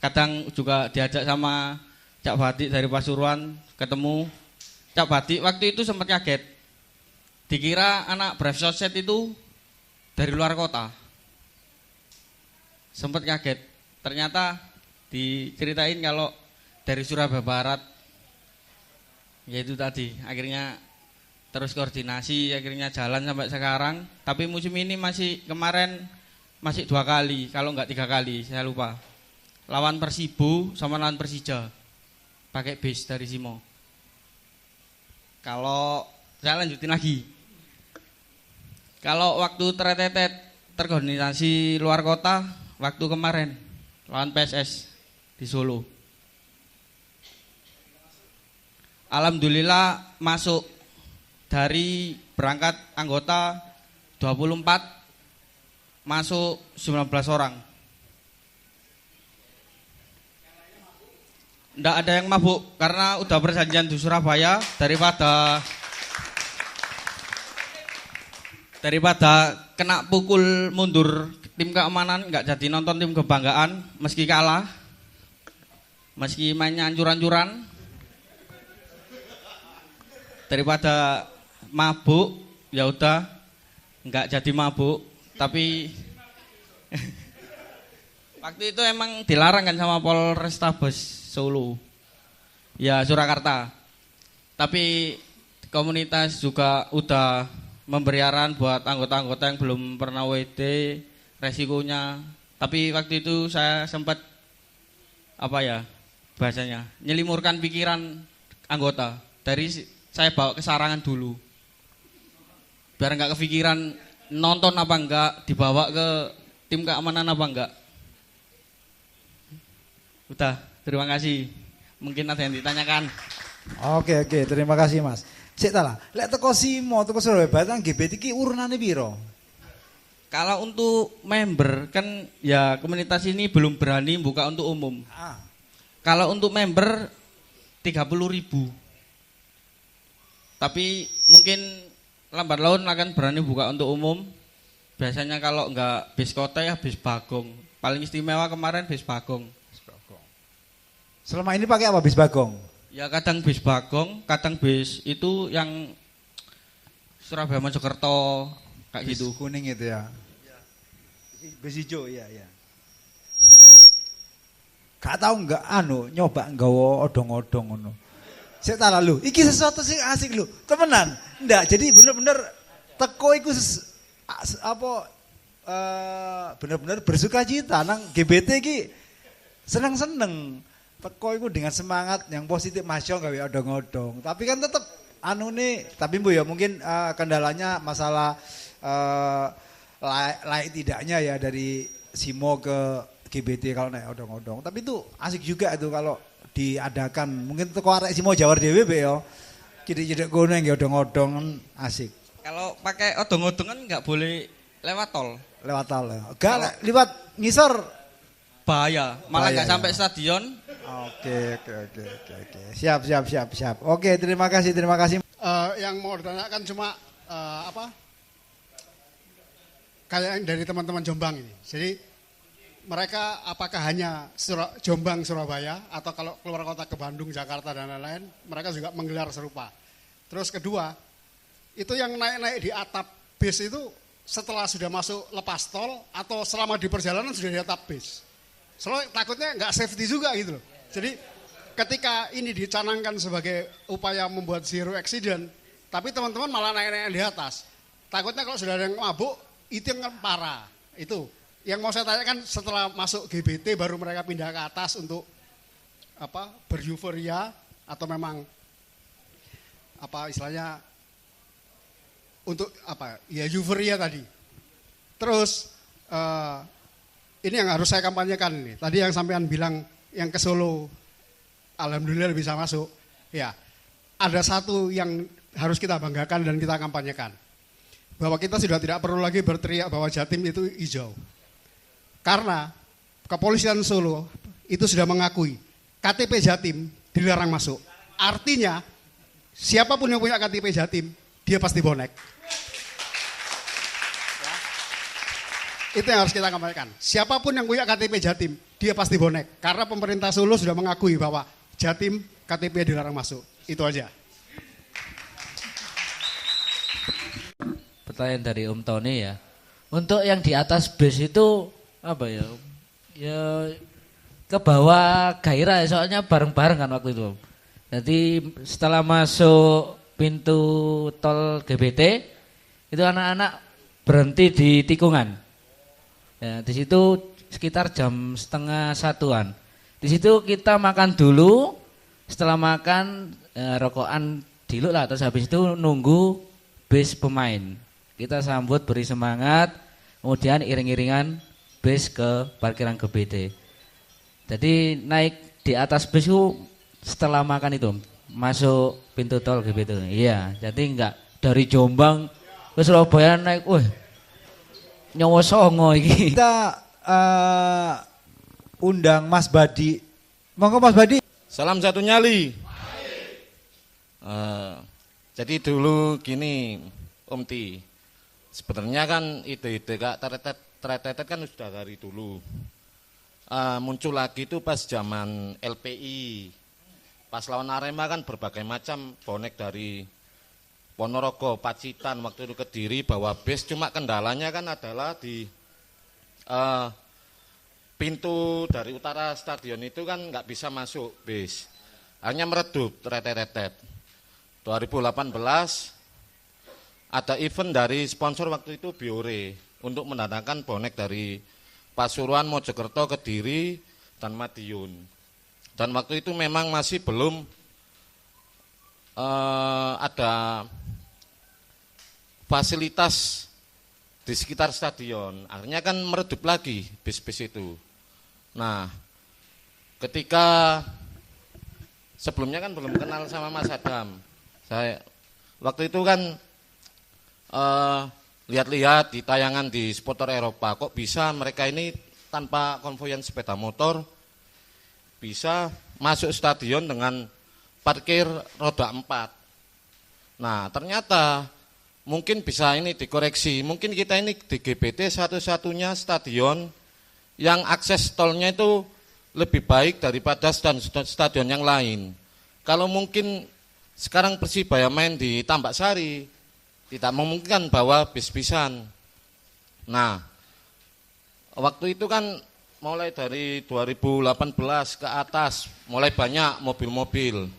Kadang juga diajak sama Cak Batik dari Pasuruan, ketemu. Cak Batik waktu itu sempat kaget. Dikira anak Brave Soset itu dari luar kota. Sempat kaget. Ternyata diceritain kalau dari Surabaya Barat. Ya itu tadi, akhirnya terus koordinasi, akhirnya jalan sampai sekarang. Tapi musim ini kemarin masih 2 kali, kalau enggak 3 kali, saya lupa. Lawan Persibo sama lawan Persija, pakai bis dari Simo. Kalau saya lanjutin lagi, kalau waktu tetetet terkoordinasi luar kota, waktu kemarin lawan PSS di Solo. Alhamdulillah masuk dari berangkat anggota 24, masuk 19 orang. Nggak ada yang mabuk karena udah perjanjian di Surabaya, daripada kena pukul mundur tim keamanan, nggak jadi nonton tim kebanggaan meski kalah, meski mainnya ancur-ancuran. Daripada mabuk, ya udah nggak jadi mabuk, Tapi waktu itu emang dilarang kan sama Polrestabes Solo. Ya Surakarta. Tapi komunitas juga udah memberi arahan buat anggota-anggota yang belum pernah WD resikonya. Tapi waktu itu saya sempat bahasanya nyelimurkan pikiran anggota. Dari saya bawa ke sarangan dulu. Biar nggak kepikiran nonton apa enggak, dibawa ke tim keamanan apa enggak. Udah, terima kasih. Mungkin ada yang ditanyakan. Oke, terima kasih Mas. Sik ta lah, lek teko Simo, teko Surabaya Batang GBT iki urunane piro? Kalau untuk member kan ya komunitas ini belum berani buka untuk umum. Kalau untuk member 30.000. Tapi mungkin lambat laun akan berani buka untuk umum. Biasanya kalau enggak bis kota ya bis Bagong. Paling istimewa kemarin bis Bagong. Selama ini pakai apa bis Bagong? Ya kadang bis Bagong, kadang bis itu yang Surabaya Mojokerto kayak Bis gitu. kuning itu ya. Bis hijau ya. Gak tau enggak nyoba nggawa odong-odong ngono. Sik ta lalu, iki sesuatu sing asik lho. Temenan. Ndak, jadi bener-bener teko iku bener-bener bersuka cita nang GBT iki seneng-seneng. Teko iku dengan semangat yang positif Mas Yong gawe odong-odong. Tapi kan tetep tapi Bu ya mungkin kendalanya masalah layak tidaknya ya dari Simo ke GBT kalau naik odong-odong. Tapi itu asik juga itu kalau diadakan. Mungkin teko arek Simo Jawar dhewe be ya. Kidik-kidik kono yang odong-odong asik. Kalau pakai odong-odong kan nggak boleh lewat tol. Lewat tol ya. Gak lewat ngisor Bahaya, malah nggak ya. sampai stadion. Oke. Siap. Oke, terima kasih. Yang mau ditanyakan cuma kayak yang dari teman-teman Jombang ini. Jadi mereka apakah hanya Jombang, Surabaya, atau kalau keluar kota ke Bandung, Jakarta dan lain-lain, mereka juga menggelar serupa. Terus kedua, itu yang naik-naik di atap bis itu setelah sudah masuk lepas tol atau selama di perjalanan sudah di atap bis. Soalnya takutnya nggak safety juga gitu loh. Jadi ketika ini dicanangkan sebagai upaya membuat zero accident, tapi teman-teman malah naik-naik di atas. Takutnya kalau sudah ada yang mabuk, itu yang parah. Itu yang mau saya tanyakan, setelah masuk GBT baru mereka pindah ke atas untuk beryuforia atau memang istilahnya untuk euforia tadi. Terus ini yang harus saya kampanyekan ini. Tadi yang sampean bilang yang ke Solo, alhamdulillah bisa masuk. Ya, ada satu yang harus kita banggakan dan kita kampanyekan. Bahwa kita sudah tidak perlu lagi berteriak bahwa Jatim itu hijau. Karena kepolisian Solo itu sudah mengakui KTP Jatim dilarang masuk. Artinya siapapun yang punya KTP Jatim, dia pasti bonek. Itu yang harus kita kampanyekan. Siapapun yang punya KTP Jatim, dia pasti bonek. Karena pemerintah Solo sudah mengakui bahwa Jatim KTP dilarang masuk. Itu aja. Pertanyaan dari Om Tony ya. Untuk yang di atas bis itu Ya ke bawah gairah soalnya bareng-bareng kan waktu itu. Jadi setelah masuk pintu tol GBT itu anak-anak berhenti di tikungan. Ya, di situ sekitar jam 12:30-an. Di situ kita makan dulu, setelah makan rokokan dulu lah, terus habis itu nunggu bis pemain. Kita sambut beri semangat, kemudian iring-iringan bis ke parkiran GBT. Jadi naik di atas bis itu setelah makan itu masuk pintu tol GBT. Iya, jadi enggak dari Jombang ke Surabaya naik, nyawa songo iki. Kita undang Mas Badi. Monggo Mas Badi. Salam satu nyali. Jadi dulu gini Om Ti, sebenarnya kan ide-ide Kak Tretetet kan sudah dari dulu. Muncul lagi itu pas zaman LPI. Pas lawan Arema kan berbagai macam bonek dari Ponorogo, Pacitan, waktu itu Kediri bawa bis, cuma kendalanya kan adalah di pintu dari utara stadion itu kan nggak bisa masuk bis. Hanya meredup, tetet-tetet. 2018 ada event dari sponsor waktu itu Biore untuk mendatangkan bonek dari Pasuruan, Mojokerto, Kediri, dan Madiun. Dan waktu itu memang masih belum ada fasilitas di sekitar stadion. Akhirnya kan meredup lagi bis-bis itu. Nah, ketika sebelumnya kan belum kenal sama Mas Adam. Saya waktu itu kan lihat-lihat di tayangan di supporter Eropa, kok bisa mereka ini tanpa konvoyan sepeda motor bisa masuk stadion dengan parkir roda 4. Nah, ternyata mungkin bisa ini dikoreksi. Mungkin kita ini di GBT satu-satunya stadion yang akses tolnya itu lebih baik daripada stadion yang lain. Kalau mungkin sekarang Persibaya main di Tambak Sari, tidak memungkinkan bawa bis-bisan. Nah, waktu itu kan mulai dari 2018 ke atas, mulai banyak mobil-mobil.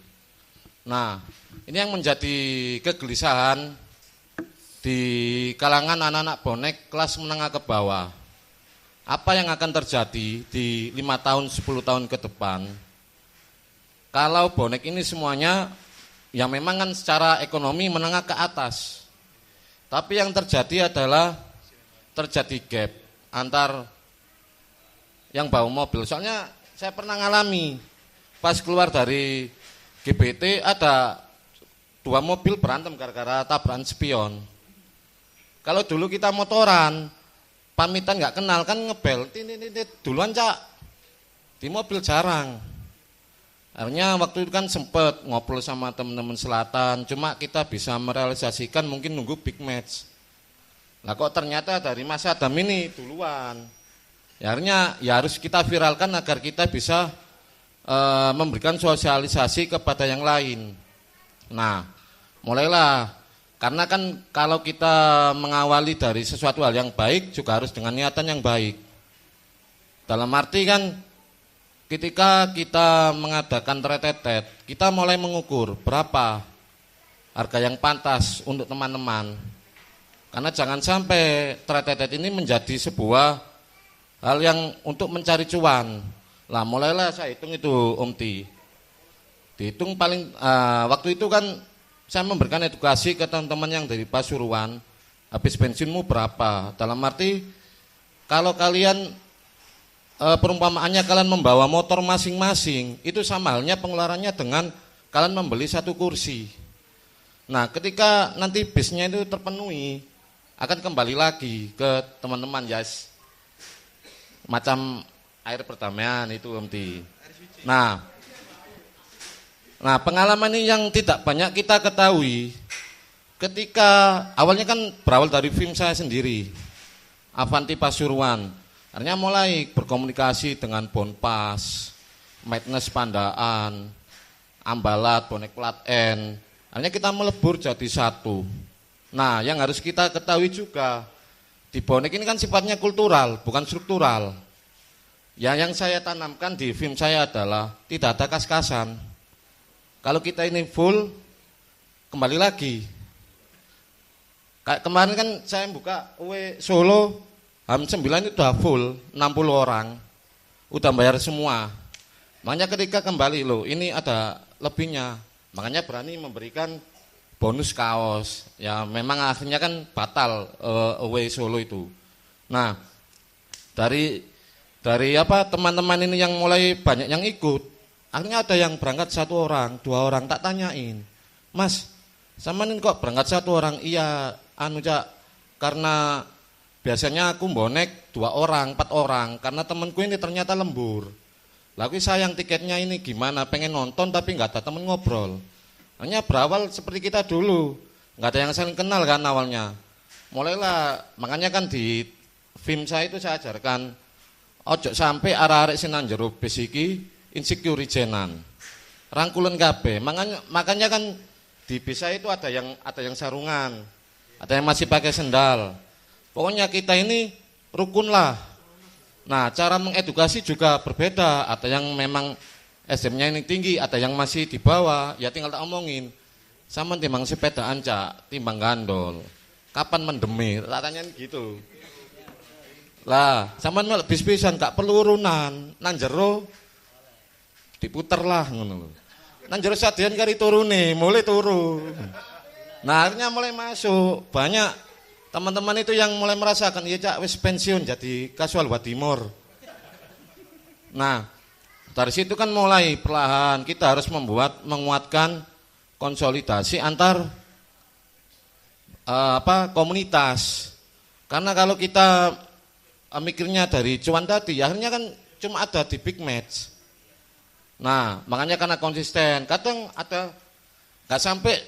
Nah, ini yang menjadi kegelisahan di kalangan anak-anak bonek kelas menengah ke bawah. Apa yang akan terjadi di 5 tahun, 10 tahun ke depan? Kalau bonek ini semuanya, ya memang kan secara ekonomi menengah ke atas. Tapi yang terjadi adalah terjadi gap antar yang bawa mobil. Soalnya saya pernah ngalami, pas keluar dari GBT ada 2 mobil berantem gara-gara tabrakan spion. Kalau dulu kita motoran, pamitan nggak kenal kan ngebel, duluan cak, di mobil jarang. Akhirnya waktu itu kan sempat ngobrol sama teman-teman selatan, cuma kita bisa merealisasikan mungkin nunggu big match. Lah kok ternyata dari Mas Adam ini duluan. Ya akhirnya ya harus kita viralkan agar kita bisa memberikan sosialisasi kepada yang lain. Nah, mulailah, karena kan kalau kita mengawali dari sesuatu hal yang baik juga harus dengan niatan yang baik. Dalam arti kan ketika kita mengadakan tretetet, kita mulai mengukur berapa harga yang pantas untuk teman-teman. Karena jangan sampai tretetet ini menjadi sebuah hal yang untuk mencari cuan. Lah mulailah saya hitung itu Om Ti. Dihitung paling waktu itu kan saya memberikan edukasi ke teman-teman yang dari Pasuruan, habis bensinmu berapa? Dalam arti kalau kalian perumpamaannya kalian membawa motor masing-masing, itu sama halnya pengeluarannya dengan kalian membeli 1 kursi. Nah, ketika nanti bisnya itu terpenuhi, akan kembali lagi ke teman-teman, yes. Macam air perdamaian itu Om Ti. Nah, pengalaman ini yang tidak banyak kita ketahui. Ketika awalnya kan berawal dari film saya sendiri, Avanti Pasuruan. Akhirnya mulai berkomunikasi dengan Bonpas, Madness Pandaan, Ambalat, Bonek Plat N. Akhirnya kita melebur jadi satu. Nah, yang harus kita ketahui juga, di bonek ini kan sifatnya kultural, bukan struktural. Ya, yang saya tanamkan di film saya adalah tidak ada kas-kasan. Kalau kita ini full, kembali lagi. Kayak kemarin kan saya buka UE Solo, HAM9 itu udah full, 60 orang. Udah bayar semua. Makanya ketika kembali loh, ini ada lebihnya. Makanya berani memberikan bonus kaos. Ya memang akhirnya kan batal UE Solo itu. Nah, dari teman-teman ini yang mulai banyak yang ikut, akhirnya ada yang berangkat 1 orang, 2 orang, tak tanyain, Mas, sama ini kok berangkat 1 orang? Iya, Cak, karena biasanya aku bonek 2 orang, 4 orang, karena temanku ini ternyata lembur. Lalu sayang tiketnya ini gimana, pengen nonton tapi nggak ada temen ngobrol. Hanya berawal seperti kita dulu, nggak ada yang saling kenal kan awalnya. Mulailah, makanya kan di film saya itu saya ajarkan, ojo sampai arek-arek sinan jero bis iki insecure jenan. Rangkulan kabeh. Makanya kan di bis saya itu ada yang sarungan, ada yang masih pakai sendal. Pokoknya kita ini rukun lah. Nah, cara mengedukasi juga berbeda. Ada yang memang SDM-nya ini tinggi, ada yang masih di bawah. Ya tinggal tak omongin. Sama timbang sepedaan cak, timbang gandol. Kapan mendemir? Katanya gitu. Lah, sama bis-bisan gak perlu urunan. Nang jero diputer lah ngono lho. Nang jero sadian kari turune, mulai turu. Nah, akhirnya mulai masuk. Banyak teman-teman itu yang mulai merasakan, iya cak wis pensiun jadi kasual buat timur. Nah, dari situ kan mulai perlahan kita harus menguatkan konsolidasi antar komunitas. Karena kalau kita mikirnya dari cuan tadi, akhirnya kan cuma ada di big match. Nah, makanya karena konsisten, kadang ada nggak sampai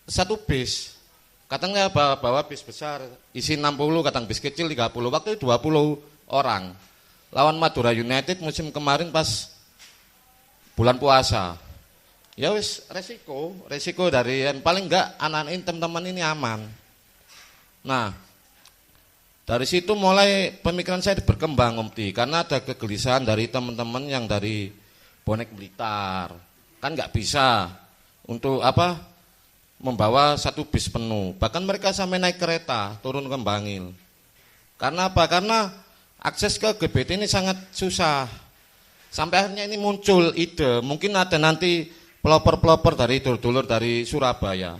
satu bis. Kadangnya bawa bis besar isi 60, kadang bis kecil 30, waktu itu 20 orang. Lawan Madura United musim kemarin pas bulan puasa. Ya wis resiko dari yang paling enggak anak-anak ini teman-teman ini aman. Nah, dari situ mulai pemikiran saya berkembang Om Ti, karena ada kegelisahan dari teman-teman yang dari Bonek Blitar. Kan enggak bisa untuk membawa satu bis penuh. Bahkan mereka sampai naik kereta turun ke Bangil. Karena apa? Karena akses ke GBT ini sangat susah. Sampai akhirnya ini muncul ide, mungkin ada nanti pelopor-pelopor dari dulur-dulur dari Surabaya.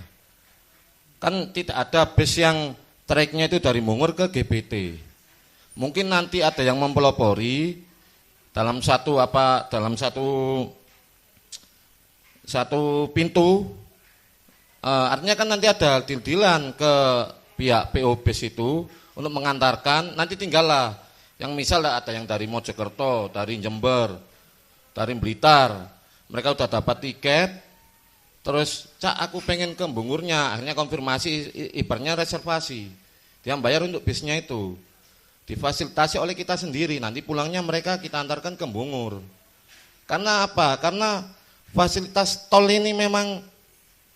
Kan tidak ada bis yang tracknya itu dari Mungur ke GBT. Mungkin nanti ada yang mempelopori dalam satu pintu. Artinya kan nanti ada deal-dealan ke pihak PO bis itu untuk mengantarkan. Nanti tinggallah yang misal ada yang dari Mojokerto, dari Jember, dari Blitar. Mereka udah dapat tiket, terus cak aku pengen ke Bungurnya, akhirnya konfirmasi, ibaratnya reservasi. Dia bayar untuk bisnya itu, difasilitasi oleh kita sendiri. Nanti pulangnya mereka kita antarkan ke Bungur. Karena apa? Karena fasilitas tol ini memang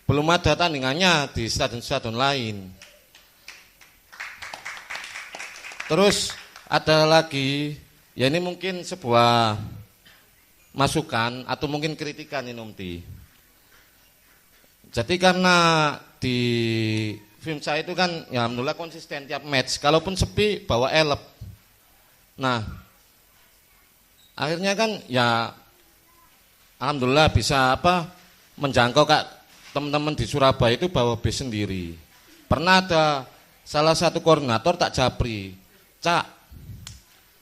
belum ada tandingannya di stasiun-stasiun lain. Terus ada lagi, ya ini mungkin sebuah masukan atau mungkin kritikan ini Om Ti. Jadi karena di film saya itu kan ya alhamdulillah konsisten tiap match, kalaupun sepi bawa elep. Nah, akhirnya kan ya alhamdulillah bisa menjangkau teman-teman di Surabaya itu bawa bis sendiri. Pernah ada salah satu koordinator tak japri, cak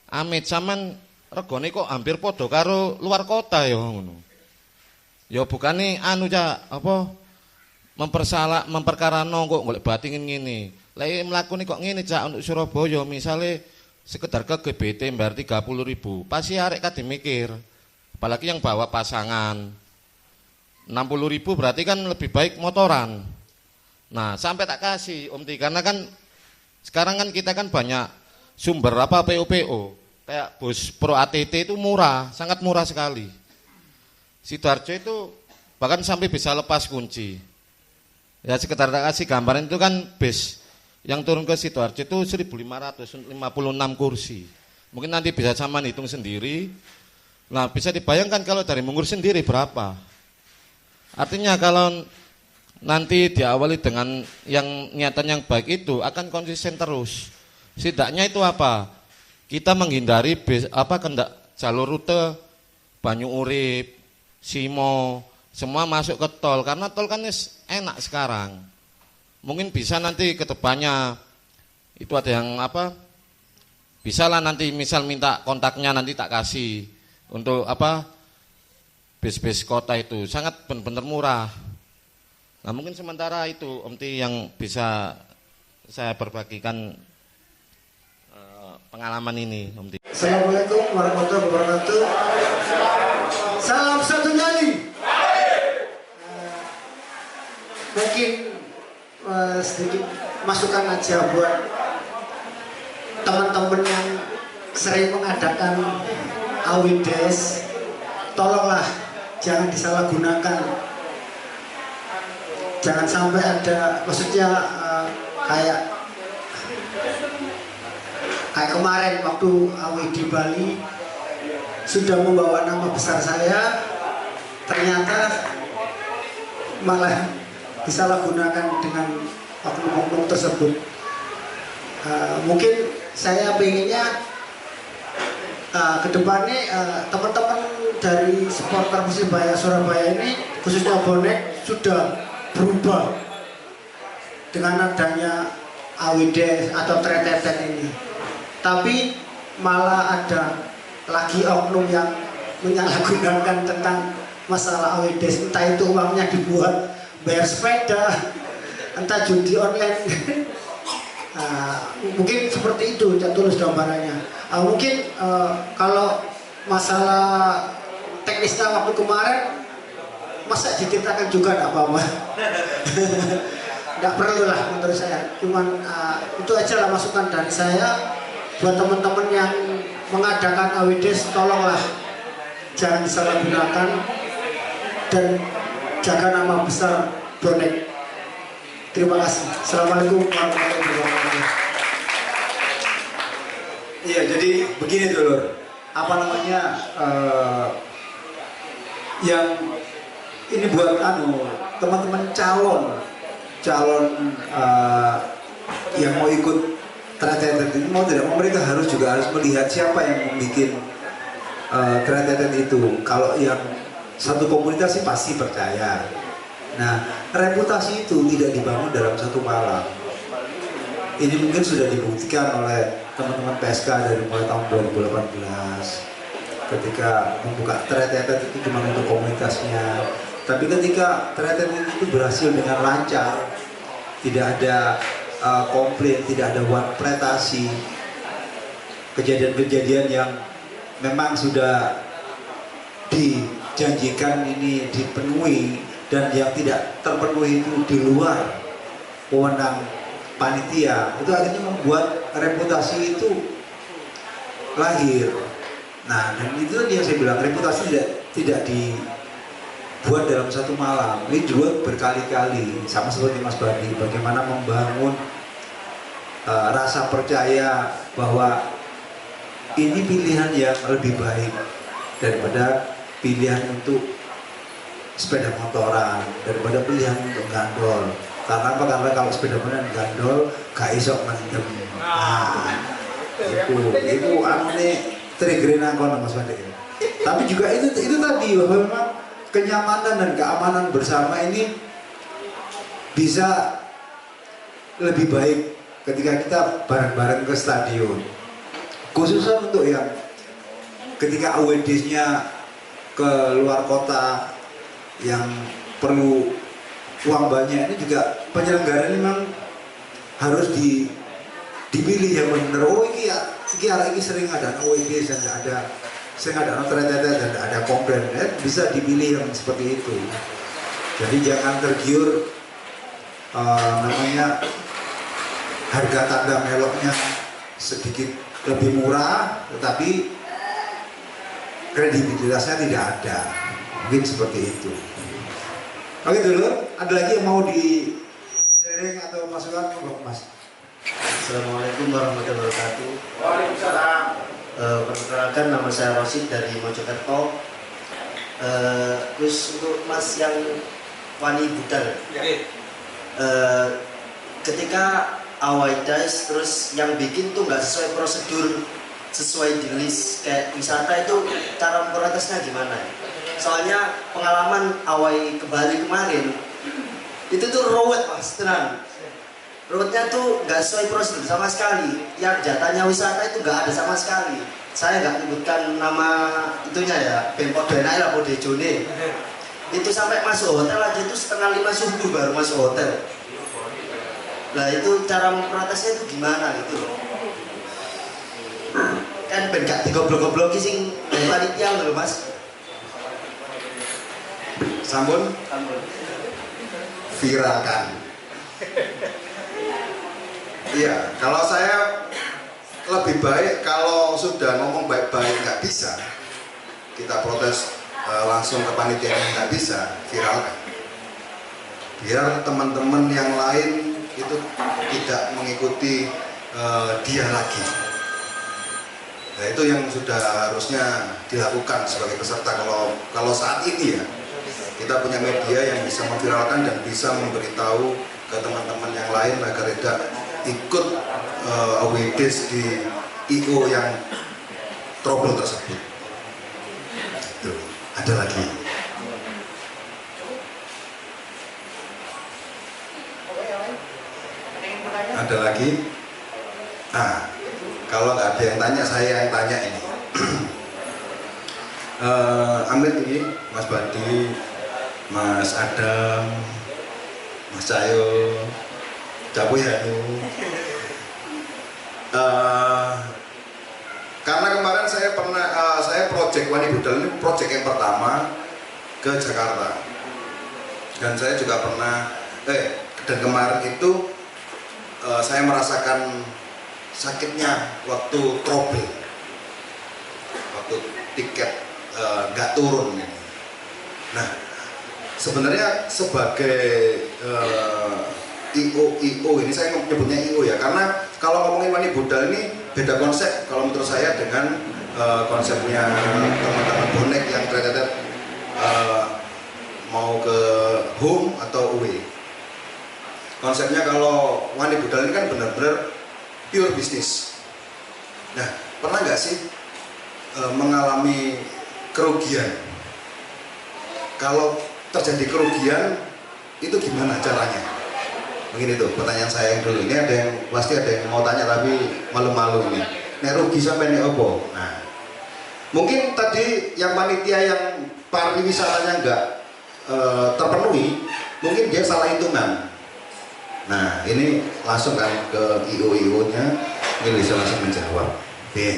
Amit saman regone kok hampir podo karo luar kota ya ngono. Ya bukane cak memperkarano kok golek batingin ngene. Lek mlakune kok ngene cak untuk Surabaya misale sekedar ke GBT bayar 30.000. Pasti arek kade mikir. Apalagi yang bawa pasangan. 60.000 berarti kan lebih baik motoran. Nah, sampai tak kasih Om Ti, karena kan sekarang kan kita kan banyak sumber PO kayak bus Pro ATT itu murah, sangat murah sekali. Sidoarjo itu bahkan sampai bisa lepas kunci. Ya sekitar tak kasih gambaran itu kan bis yang turun ke Sidoarjo itu 1.556 kursi. Mungkin nanti bisa sama hitung sendiri. Nah bisa dibayangkan kalau dari Mungur sendiri berapa. Artinya kalau nanti diawali dengan yang niatan yang baik itu akan konsisten terus. Setidaknya itu kita menghindari jalur rute Banyu Urip, Simo, semua masuk ke tol karena tol kan enak sekarang. Mungkin bisa nanti ke depannya itu ada yang bisa lah nanti misal minta kontaknya nanti tak kasih untuk bis-bis kota itu sangat benar-benar murah. Nah mungkin sementara itu Om Ti yang bisa saya berbagikan pengalaman ini Om Ti. Assalamualaikum warahmatullahi wabarakatuh. Salam satu nyali. Mungkin sedikit masukan aja buat teman-teman yang sering mengadakan awides, tolonglah jangan disalahgunakan. jangan sampai ada, maksudnya kayak kemarin waktu AW di Bali sudah membawa nama besar saya, ternyata malah disalahgunakan dengan oknum-oknum tersebut. Mungkin saya pengennya ke depannya teman-teman dari supporter Persibaya Surabaya ini, khususnya bonek, sudah berubah dengan adanya AWD atau tretetet ini. Tapi malah ada lagi oknum yang menyalahgunakan tentang masalah AWD, entah itu uangnya dibuat bayar sepeda, entah judi online. Mungkin seperti itu, tidak tulus gambarannya. Mungkin kalau masalah teknisnya waktu kemarin, masa diceritakan juga tidak apa-apa. Tidak perlu lah menurut saya. Cuman itu aja lah masukan dari saya. Buat teman-teman yang mengadakan AWD, tolonglah jangan disalahgunakan dan jaga nama besar bonek. Terima kasih. Assalamualaikum warahmatullahi wabarakatuh. Iya, jadi begini dulu, apa namanya, yang ini buat teman-teman calon yang mau ikut tretetet ini, mau tidak mau mereka juga harus melihat siapa yang membuat tretetet itu. Kalau yang satu komunitas sih pasti percaya. Nah, reputasi itu tidak dibangun dalam satu malam. Ini mungkin sudah dibuktikan oleh teman-teman PSK dari mulai tahun 2018 ketika membuka tretetet itu cuma untuk komunitasnya. Tapi ketika tretetet itu berhasil dengan lancar, tidak ada komplain, tidak ada warpretasi, kejadian-kejadian yang memang sudah dijanjikan ini dipenuhi dan yang tidak terpenuhi itu di luar wewenang panitia, itu akhirnya membuat reputasi itu lahir. Nah, dan itu yang saya bilang, reputasi tidak dibuat dalam satu malam, ini dibuat berkali-kali. Sama seperti Mas Badi, bagaimana membangun rasa percaya bahwa ini pilihan yang lebih baik daripada pilihan untuk sepeda motoran, daripada pilihan untuk gandol. Karena apa? Karena kalau sepeda motoran gandol gak iso mendem. Nah, itu aneh triggerin aku Mas Badi. Tapi juga itu tadi bahwa memang kenyamanan dan keamanan bersama ini bisa lebih baik ketika kita bareng-bareng ke stadion. Khususnya untuk yang ketika AWD-nya ke luar kota yang perlu uang banyak, ini juga penyelenggara ini memang harus dipilih yang benar. Oh ini sering ada AWD dan sering ada tretetet dan ada komplain, bisa dipilih yang seperti itu. Jadi jangan tergiur namanya harga tanda meloknya sedikit lebih murah, tetapi kredibilitasnya tidak ada. Mungkin seperti itu. Oke dulu, ada lagi yang mau di sharing atau masukan, Mas? Assalamualaikum warahmatullahi wabarakatuh. Waalaikumsalam. Perkenalkan, nama saya Rosid dari Mojokerto. Terus untuk Mas yang Wani Budal, ketika Awaidas terus yang bikin tuh nggak sesuai prosedur, sesuai di list kayak wisata, itu cara memprotesnya gimana? Soalnya pengalaman Awai ke Bali kemarin itu tuh ruwet Mas, tenang. Ruwetnya tuh nggak sesuai prosedur sama sekali. Yang jatahnya wisata itu nggak ada sama sekali. Saya nggak menyebutkan nama itunya ya, Pemkot Benai lah, Bodejone. Itu sampai masuk hotel aja itu 4:30 subuh baru masuk hotel. Nah itu cara memprotesnya itu gimana gitu loh. Kan ben gak digoblok-gobloki sing panitia lho Mas. Sambun viralkan. Iya, kalau saya lebih baik kalau sudah ngomong baik-baik nggak bisa, kita protes langsung ke panitia yang nggak bisa, viralkan. biar teman-teman yang lain itu tidak mengikuti dia lagi. Nah, itu yang sudah harusnya dilakukan sebagai peserta. Kalau saat ini ya, kita punya media yang bisa memviralkan dan bisa memberitahu ke teman-teman yang lain agar tidak ikut AWDs di IO yang trouble tersebut. Itu. Ada lagi. Ada lagi? Nah, kalau nggak ada yang tanya, saya yang tanya ini. Amit ini, Mas Badi, Mas Adam, Mas Cahyo, Capu Hanu. Karena kemarin saya project Wani Budal ini project yang pertama ke Jakarta, dan saya juga pernah dan kemarin itu saya merasakan sakitnya waktu trouble, waktu tiket nggak turun. Nah, sebenarnya sebagai IO ini, saya menyebutnya IO ya, karena kalau ngomongin Wani Budal ini beda konsep kalau menurut saya dengan konsepnya teman-teman bonek yang ternyata mau ke home atau away. Konsepnya kalau Wani Budal ini kan benar-benar pure bisnis. Nah, pernah nggak sih mengalami kerugian? Kalau terjadi kerugian, itu gimana caranya? Mungkin itu pertanyaan saya yang dulu. Ini pasti ada yang mau tanya tapi malu-malu ini. Nek rugi sampai nek opo? Nah, mungkin tadi yang panitia yang pariwisatanya nggak terpenuhi, mungkin dia salah hitungan. Nah, ini langsung kan ke IO-nya, ini bisa langsung menjawab.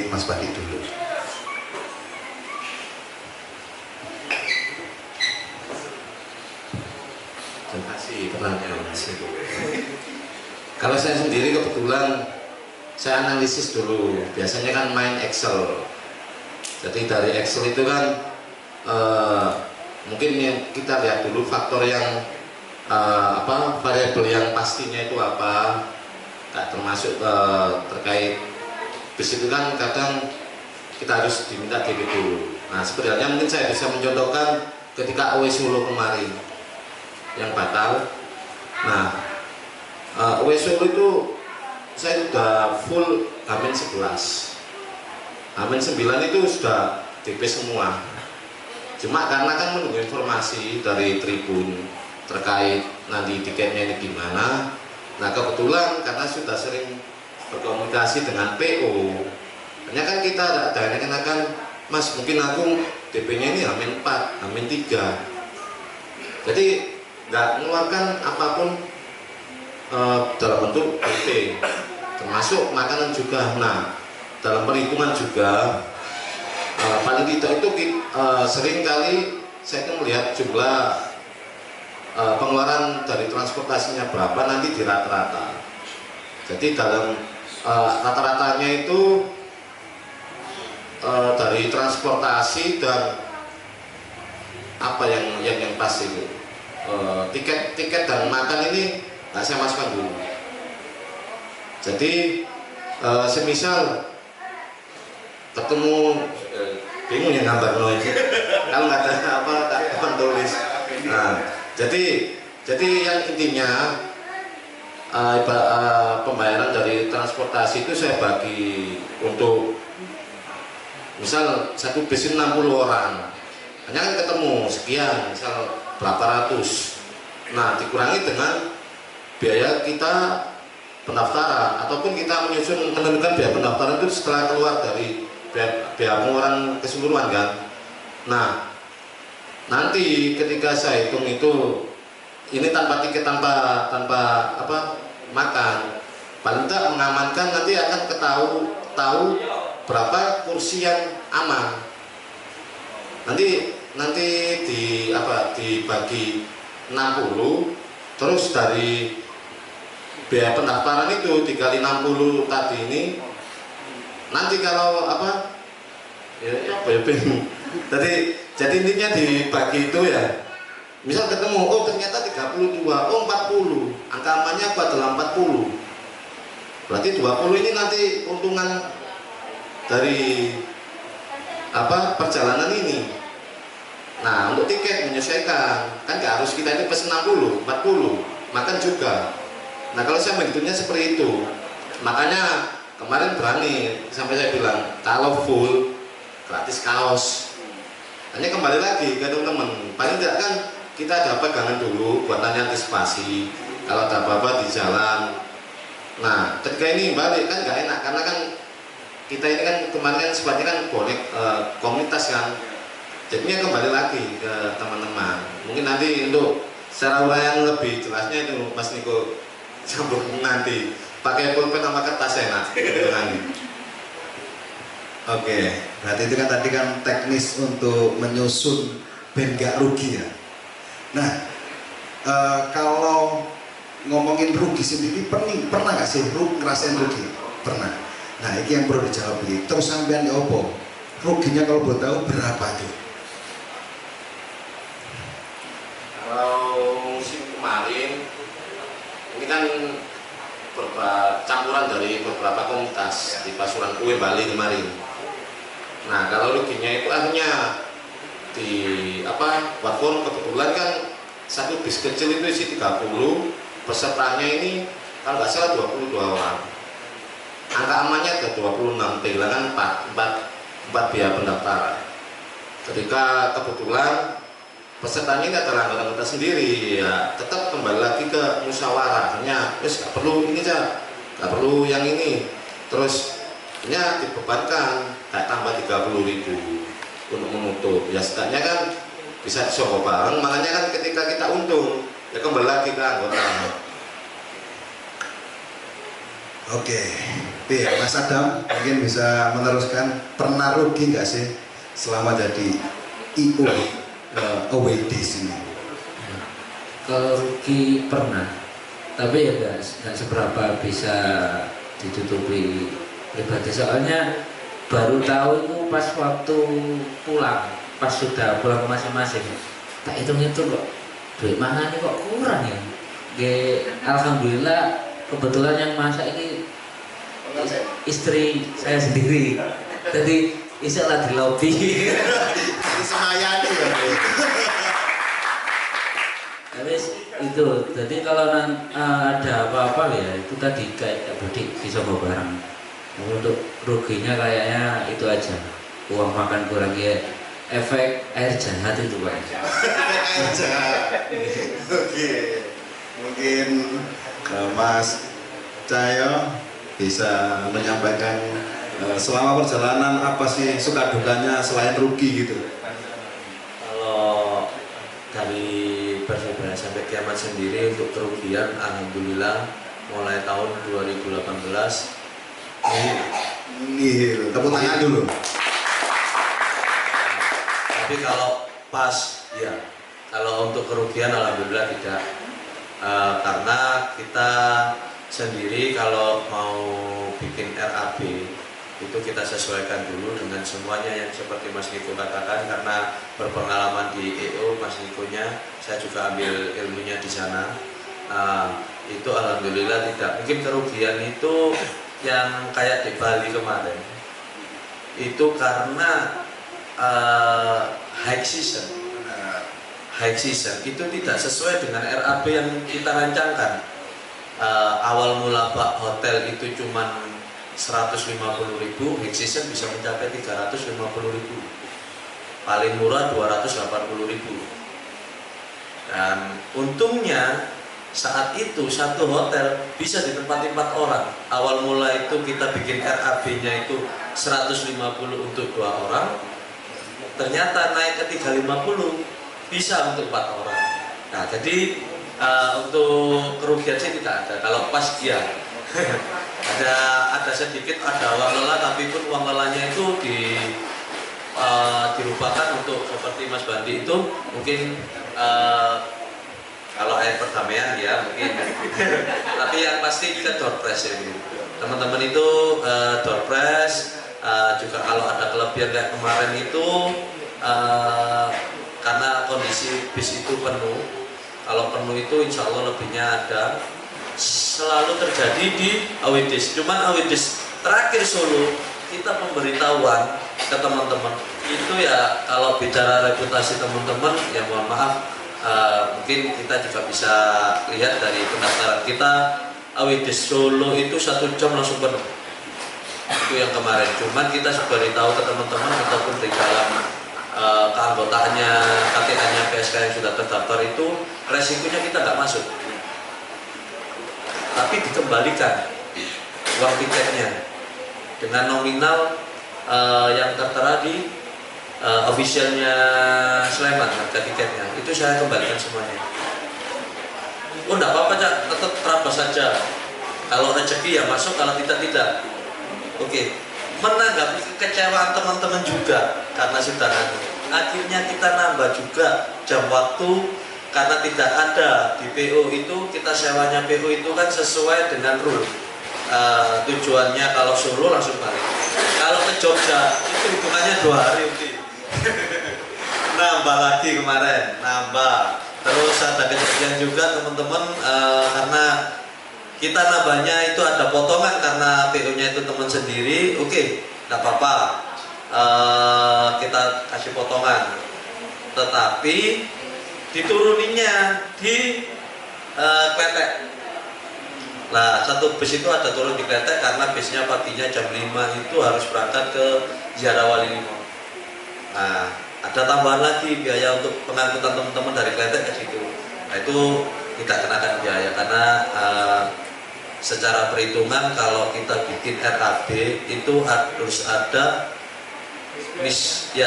Mas Badi dulu. Terima kasih pertanyaan Mas. Kalau saya sendiri kebetulan saya analisis dulu. Biasanya kan main Excel. Jadi dari Excel itu kan mungkin kita lihat dulu faktor yang variabel yang pastinya itu apa, termasuk terkait bis itu kan kadang kita harus diminta DP dulu. Nah, sebenarnya mungkin saya bisa mencontohkan ketika OW Solo kemarin yang batal. Nah, OW Solo itu saya sudah full Hamin 11, Hamin 9 itu sudah DP semua. Cuma karena kan menunggu informasi dari Tribun terkait nanti tiketnya ini gimana. Nah, kebetulan karena sudah sering berkomunikasi dengan PO, hanya kan kita ada kenakan, Mas mungkin aku DP-nya ini Hamin 4, Hamin 3. Jadi nggak mengeluarkan apapun dalam bentuk DP, termasuk makanan juga. Nah, dalam perhitungan juga paling tidak itu sering kali saya melihat jumlah pengeluaran dari transportasinya berapa nanti di rata-rata. Jadi dalam rata-ratanya itu dari transportasi dan apa yang pas itu tiket dan makan ini nggak saya masukkan dulu. Jadi semisal ketemu bingung ya gambar noise kalau nggak ada tak tulis. Nah, jadi yang intinya pembayaran dari transportasi itu saya bagi untuk misal satu bis 60 orang, hanya kan ketemu sekian, misal berapa ratus. Nah, dikurangi dengan biaya kita pendaftaran, ataupun kita menentukan biaya pendaftaran itu setelah keluar dari biaya pengeluaran keseluruhan kan. Nah, nanti ketika saya hitung itu, ini tanpa tiket, tanpa makan, paling tidak mengamankan, nanti akan tahu berapa kursi yang aman. Nanti dibagi 60, terus dari biaya pendaftaran itu dikali 60 tadi ini, nanti kalau bingung. Jadi intinya dibagi itu ya, Misal ketemu, oh ternyata 32, oh 40, angka amannya aku adalah 40. Berarti 20 ini nanti keuntungan dari perjalanan ini. Nah, untuk tiket menyesuaikan, kan nggak harus kita ini pesen 60, 40, makan juga. Nah, kalau saya menghitungnya seperti itu, makanya kemarin berani sampai saya bilang kalau full gratis kaos. Hanya kembali lagi ke teman-teman, paling tidak kan kita ada pegangan dulu buat nanya antisipasi kalau ada apa-apa di jalan. Nah, ketika ini balik kan nggak enak karena kan kita ini kan kemarin kan sifatnya kan bonek komunitas kan. Jadinya kembali lagi ke teman-teman. Mungkin nanti untuk secara uraian lebih jelasnya itu Mas Niko sambung nanti pakai pulpen sama kertas enak. Oke, berarti itu kan tadi kan teknis untuk menyusun ben gak rugi ya. Nah, kalau ngomongin rugi sendiri pernah nggak sih ngerasain rugi? Pernah. Nah, ini yang perlu dijawab ini. Terus sampean ya opo? Ruginya kalau boleh tahu berapa tuh? Kalau musim kemarin ini kan campuran dari beberapa komunitas di Pasuruan Kue Bali kemarin. Nah, kalau ruginya itu akhirnya di platform kebetulan kan satu bis kecil itu isi 30, pesertanya ini kalau nggak salah 22 orang. Angka amannya ada 26, kehilangan 4 biaya pendaftaran. Ketika kebetulan pesertanya ini adalah anggota sendiri, ya tetap kembali lagi ke musyawarahnya. Terus nggak perlu ini aja, nggak perlu yang ini. Terus nya dibebankan kayak tambah 30.000 untuk menutup. Ya setidaknya kan bisa disogo bareng. Makanya kan ketika kita untung, ya kembali lagi ke anggota. Oke, Mas Adam mungkin bisa meneruskan, pernah rugi nggak sih selama jadi IO away days ini? Kalau rugi pernah, tapi ya nggak seberapa bisa ditutupi pribadi. Soalnya baru tahu itu pas waktu pulang, pas sudah pulang masing-masing. Tak hitung-hitung kok, duit makan kok kurang ya. Alhamdulillah kebetulan yang masak ini istri saya sendiri. Jadi isok lah di lobi. Semayani ya. Tapi itu, jadi kalau ada apa-apa ya itu tadi kayak Budi bisa bawa barang. Untuk ruginya kayaknya itu aja, uang makan kurang ya, efek air jahat itu Pak. Air jahat. Oke, mungkin Mas Cahyo bisa menyampaikan selama perjalanan apa sih suka dukanya selain rugi gitu. Kalau dari Persebaya sampai kiamat sendiri untuk kerugian, alhamdulillah mulai tahun 2018 ini tepuk tangan dulu. Tapi kalau pas ya, kalau untuk kerugian alhamdulillah tidak, karena kita sendiri kalau mau bikin RAB itu kita sesuaikan dulu dengan semuanya yang seperti Mas Niko katakan, karena berpengalaman di EO Mas Nikonya, saya juga ambil ilmunya di sana. Itu alhamdulillah tidak. Mungkin kerugian itu yang kayak di Bali kemarin itu karena high season itu tidak sesuai dengan RAB yang kita rancangkan. Awal mula Pak hotel itu cuma 150.000, high season bisa mencapai 350.000, paling murah 280.000. Dan untungnya saat itu satu hotel bisa ditempati 4 orang. Awal mula itu kita bikin RAB-nya itu 150 untuk 2 orang, ternyata naik ke 350 bisa untuk 4 orang. Nah, jadi untuk kerugian sih tidak ada. Kalau pas dia ada sedikit ada uang lelah, tapi pun uang lelahnya itu dirubahkan untuk seperti Mas Bandi itu mungkin kalau air perdamaian ya mungkin. Tapi yang pasti kita door press ya, teman-teman itu door press. Juga kalau ada kelebihan kayak kemarin itu karena kondisi bis itu penuh. Kalau penuh itu insya Allah lebihnya ada. Selalu terjadi di Awidis. Cuman Awidis terakhir Solo kita pemberitahuan ke teman-teman itu ya, kalau bicara reputasi teman-teman ya mohon maaf, mungkin kita juga bisa lihat dari pendaftaran kita. Awidis Solo itu 1 jam langsung penuh. Itu yang kemarin. Cuman kita sudah beritahu ke teman-teman ataupun di dalam keanggotaannya, KTA-nya PSK yang sudah terdaftar itu resikonya kita nggak masuk, tapi dikembalikan uang tiketnya dengan nominal yang tertera di officialnya Sleman, harga tiketnya itu saya kembalikan semuanya. Oh enggak apa-apa Cak, tetap terabas saja. Kalau rezeki ya masuk, kalau tidak. Oke. Menanggapi kekecewaan teman-teman juga karena sudah akhirnya kita nambah juga jam waktu karena tidak ada di PO itu. Kita sewanya PO itu kan sesuai dengan rule. Tujuannya kalau Solo langsung balik. Kalau ke Jogja itu hitungannya 2 hari. Nambah lagi kemarin, nambah. Terus ada kejadian juga teman-teman karena kita nambahnya itu ada potongan karena PO-nya itu teman sendiri. Oke, tidak apa-apa, kita kasih potongan. Tetapi dituruninya di Kletek. Nah, satu bus itu ada turun di Kletek karena bisnya paginya jam 5 itu harus berangkat ke Ziarah Wali Limo. Nah, ada tambahan lagi biaya untuk pengangkutan teman-teman dari Kletek ke situ. Nah, itu tidak kenakan biaya karena secara perhitungan kalau kita bikin RAB itu harus ada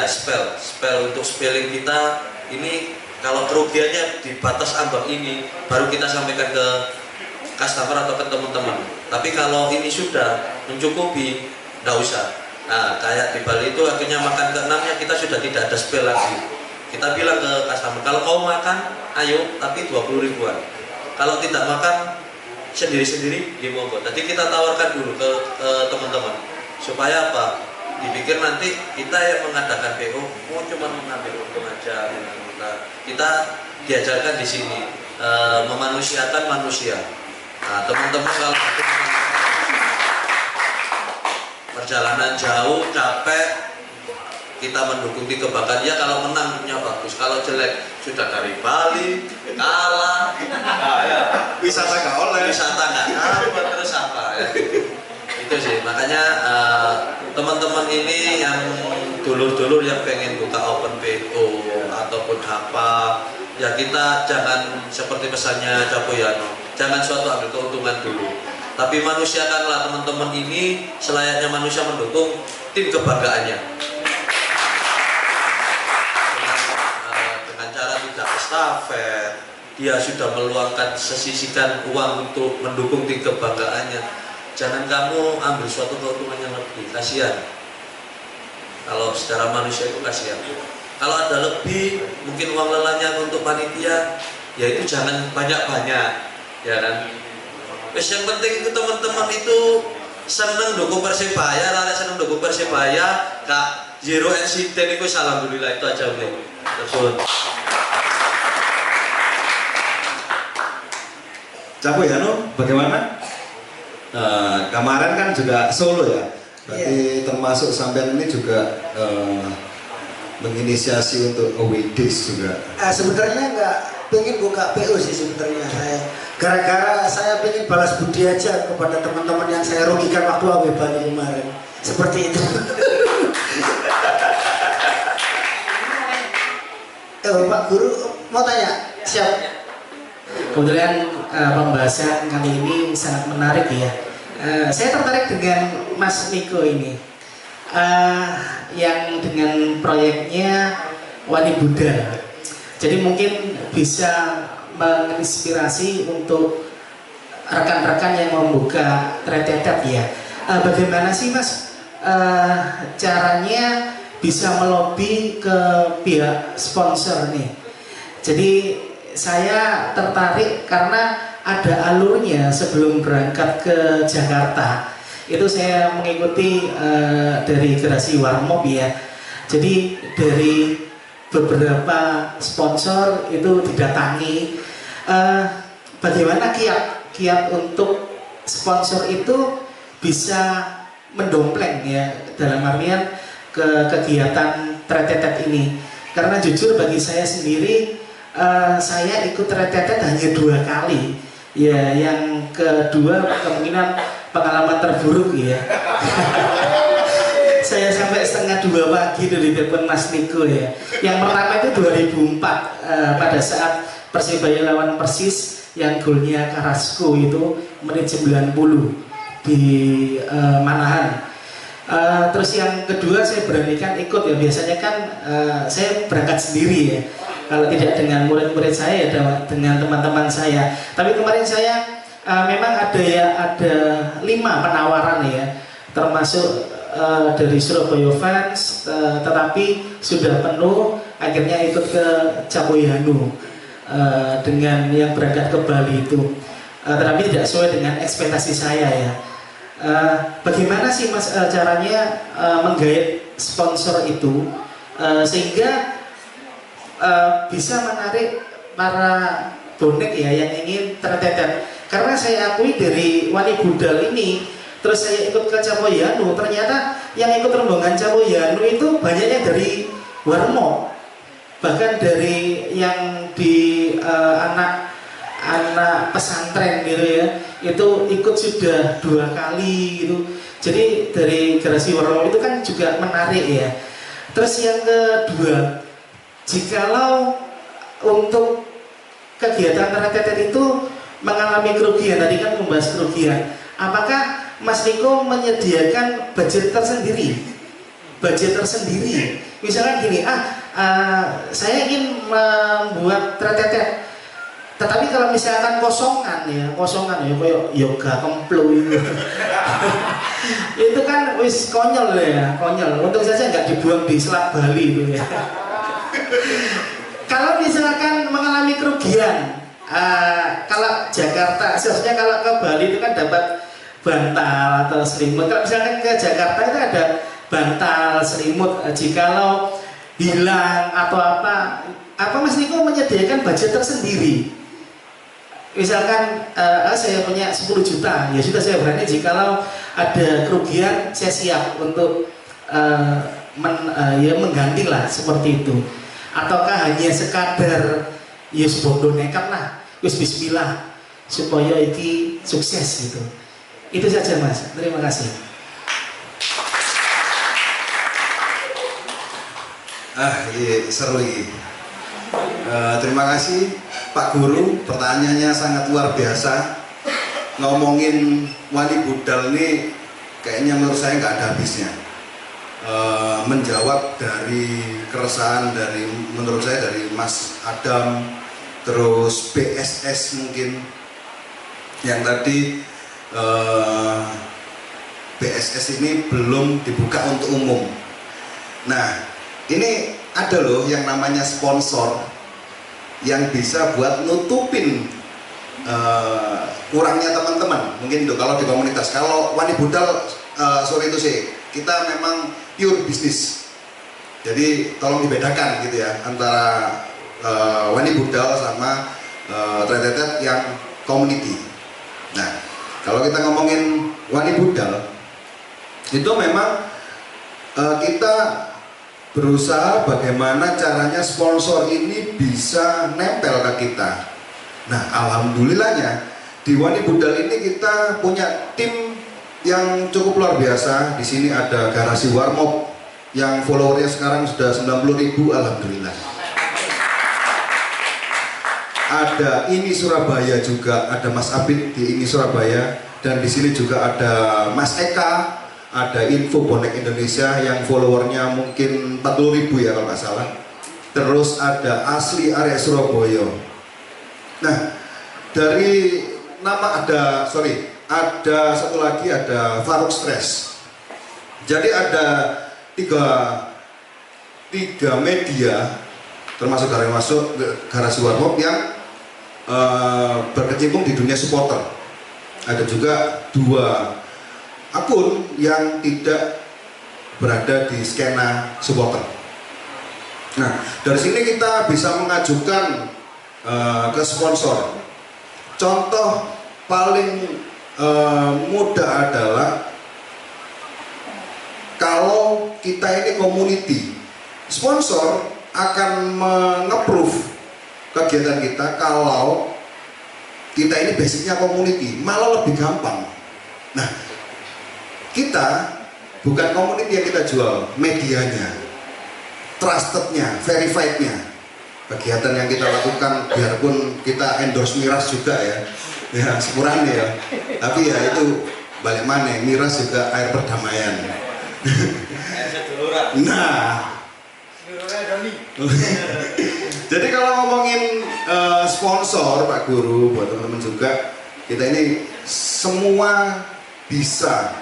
spell untuk spelling kita ini. Kalau kerugiannya di batas ambang ini baru kita sampaikan ke customer atau ke teman-teman. Tapi kalau ini sudah mencukupi, nggak usah. Nah, kayak di Bali itu akhirnya makan ke-6-nya kita sudah tidak ada spell lagi. Kita bilang ke customer, kalau mau makan, ayo, tapi 20 ribuan. Kalau tidak makan, sendiri-sendiri, ya monggo. Tadi kita tawarkan dulu ke teman-teman. Supaya apa? Dipikir nanti kita yang mengadakan PO, cuma mengambil untung aja. Kita diajarkan di sini, memanusiakan manusia. Nah, teman-teman kalau perjalanan jauh, capek, kita mendukung di kebanggaan. Ya kalau menangnya bagus, kalau jelek sudah dari Bali, kalah, nah, ya. Wisata nggak oleh, terus apa ya. Itu sih, makanya teman-teman ini yang dulur-dulur yang pengen buka open PO ataupun apa, ya kita jangan seperti pesannya Capoyano, jangan suatu ambil keuntungan dulu, tapi manusiakanlah teman-teman ini selayaknya manusia mendukung tim kebanggaannya dengan cara tidak estafet, dia sudah meluangkan sesisikan uang untuk mendukung tim kebanggaannya. Jangan kamu ambil suatu keuntungan yang lebih, kasihan. Kalau secara manusia itu kasihan. Kalau ada lebih, mungkin uang lelahnya untuk panitia, ya itu jangan banyak-banyak, ya kan. Terus yang penting itu teman-teman itu seneng dukung Persebaya, rada seneng dukung Persebaya, kak zero incident itu alhamdulillah itu aja udah. Tersebut. Capoyano, bagaimana? Kemarin kan juga Solo ya, berarti termasuk sampean ini juga menginisiasi untuk Awidis juga. Sebenarnya nggak pengen buka PO sih sebenarnya saya. Gara-gara saya pengen balas budi aja kepada teman-teman yang saya rugikan waktu AW Bali kemarin. Seperti itu. Pak Guru mau tanya, siap? Kemudian pembahasan kali ini sangat menarik ya. Saya tertarik dengan Mas Niko ini, yang dengan proyeknya Wani Buddha. Jadi mungkin bisa menginspirasi untuk rekan-rekan yang membuka tretetet ya. Bagaimana sih Mas caranya bisa melobi ke pihak sponsor nih? Jadi saya tertarik karena ada alurnya sebelum berangkat ke Jakarta. Itu saya mengikuti dari Gerasi Warmop ya. Jadi dari beberapa sponsor itu didatangi. Bagaimana kiat untuk sponsor itu bisa mendompleng ya dalam artian ke kegiatan tretetet ini. Karena jujur bagi saya sendiri, saya ikut tretetet hanya 2 kali. Ya, yang kedua kemungkinan pengalaman terburuk ya. Saya sampai 1:30 pagi itu ditelepon Mas Niko ya. Yang pertama itu 2004 pada saat Persibaya lawan Persis yang golnya Carrasco itu menit 90 di Manahan. Terus yang kedua saya beranikan ikut ya, biasanya kan saya berangkat sendiri ya, kalau tidak dengan murid-murid saya ya dengan teman-teman saya. Tapi kemarin saya memang ada 5 penawaran ya, termasuk dari Surabaya Fans, tetapi sudah penuh, akhirnya ikut ke Capoyanu dengan yang berangkat ke Bali itu, tetapi tidak sesuai dengan ekspektasi saya ya. Bagaimana sih Mas caranya menggait sponsor itu sehingga bisa menarik para bonek ya yang ingin tretetet? Karena saya akui dari Wani Budal ini, terus saya ikut ke Capoyanu, ternyata yang ikut rombongan Capoyanu itu banyaknya dari Warmo, bahkan dari yang di anak pesantren gitu ya, itu ikut sudah 2 kali gitu. Jadi dari Garasi Warmo itu kan juga menarik ya. Terus yang kedua, jikalau untuk kegiatan tretetet itu mengalami kerugian, tadi kan membahas kerugian, apakah Mas Niko menyediakan budget tersendiri? Misalkan gini, saya ingin membuat tretetet, tetapi kalau misalkan kosongan ya kayak yoga kemplu itu itu kan wis konyol. Untung saja nggak dibuang di Selat Bali itu ya. Kalau misalkan mengalami kerugian, kalau Jakarta, seharusnya kalau ke Bali itu kan dapat bantal atau selimut. Kalau misalkan ke Jakarta itu ada bantal, selimut. Jikalau hilang atau apa Mas Niko menyediakan budget tersendiri? Misalkan saya punya 10 juta, ya sudah saya berani jikalau ada kerugian saya siap untuk mengganti lah seperti itu. Ataukah hanya sekadar ya sebondo nekat lah, wis bismillah supaya iki sukses gitu. Itu saja Mas, terima kasih. Iya seru ini. Terima kasih Pak Guru, pertanyaannya sangat luar biasa. Ngomongin Wani Budal ini kayaknya menurut saya nggak ada habisnya. Menjawab dari keresahan dari menurut saya dari Mas Adam, terus BSS mungkin yang tadi BSS ini belum dibuka untuk umum. Nah ini ada loh yang namanya sponsor yang bisa buat nutupin kurangnya teman-teman. Mungkin itu kalau di komunitas. Kalau Wani Budal sorry itu sih, kita memang pure bisnis. Jadi tolong dibedakan gitu ya antara Wani Budal sama tretetet yang community. Nah kalau kita ngomongin Wani Budal itu memang kita berusaha bagaimana caranya sponsor ini bisa nempel ke kita. Nah alhamdulillahnya di Wani Budal ini kita punya tim yang cukup luar biasa. Di sini ada Garasi Warmop yang followernya sekarang sudah 90.000, alhamdulillah. Ada Ini Surabaya juga, ada Mas Abid di Ini Surabaya, dan di sini juga ada Mas Eka, ada Info Bonek Indonesia yang followernya mungkin 40.000 ya kalau nggak salah. Terus ada Asli Area Surabaya. Nah dari nama ada satu lagi, ada Faruk Stress. Jadi ada tiga media termasuk Garasi Warmop yang berkecimpung di dunia supporter. Ada juga 2 akun yang tidak berada di skena supporter. Nah, dari sini kita bisa mengajukan ke sponsor. Contoh paling mudah adalah kalau kita ini community, sponsor akan menge-approve kegiatan kita kalau kita ini basicnya community, malah lebih gampang. Nah, kita bukan community yang kita jual, medianya, trustednya, verifiednya, kegiatan yang kita lakukan, biarpun kita endorse Miras juga ya sepurane ya, tapi ya itu balik mana, Miras juga air perdamaian. Nah, jadi kalau ngomongin sponsor Pak Guru, buat teman-teman juga, kita ini semua bisa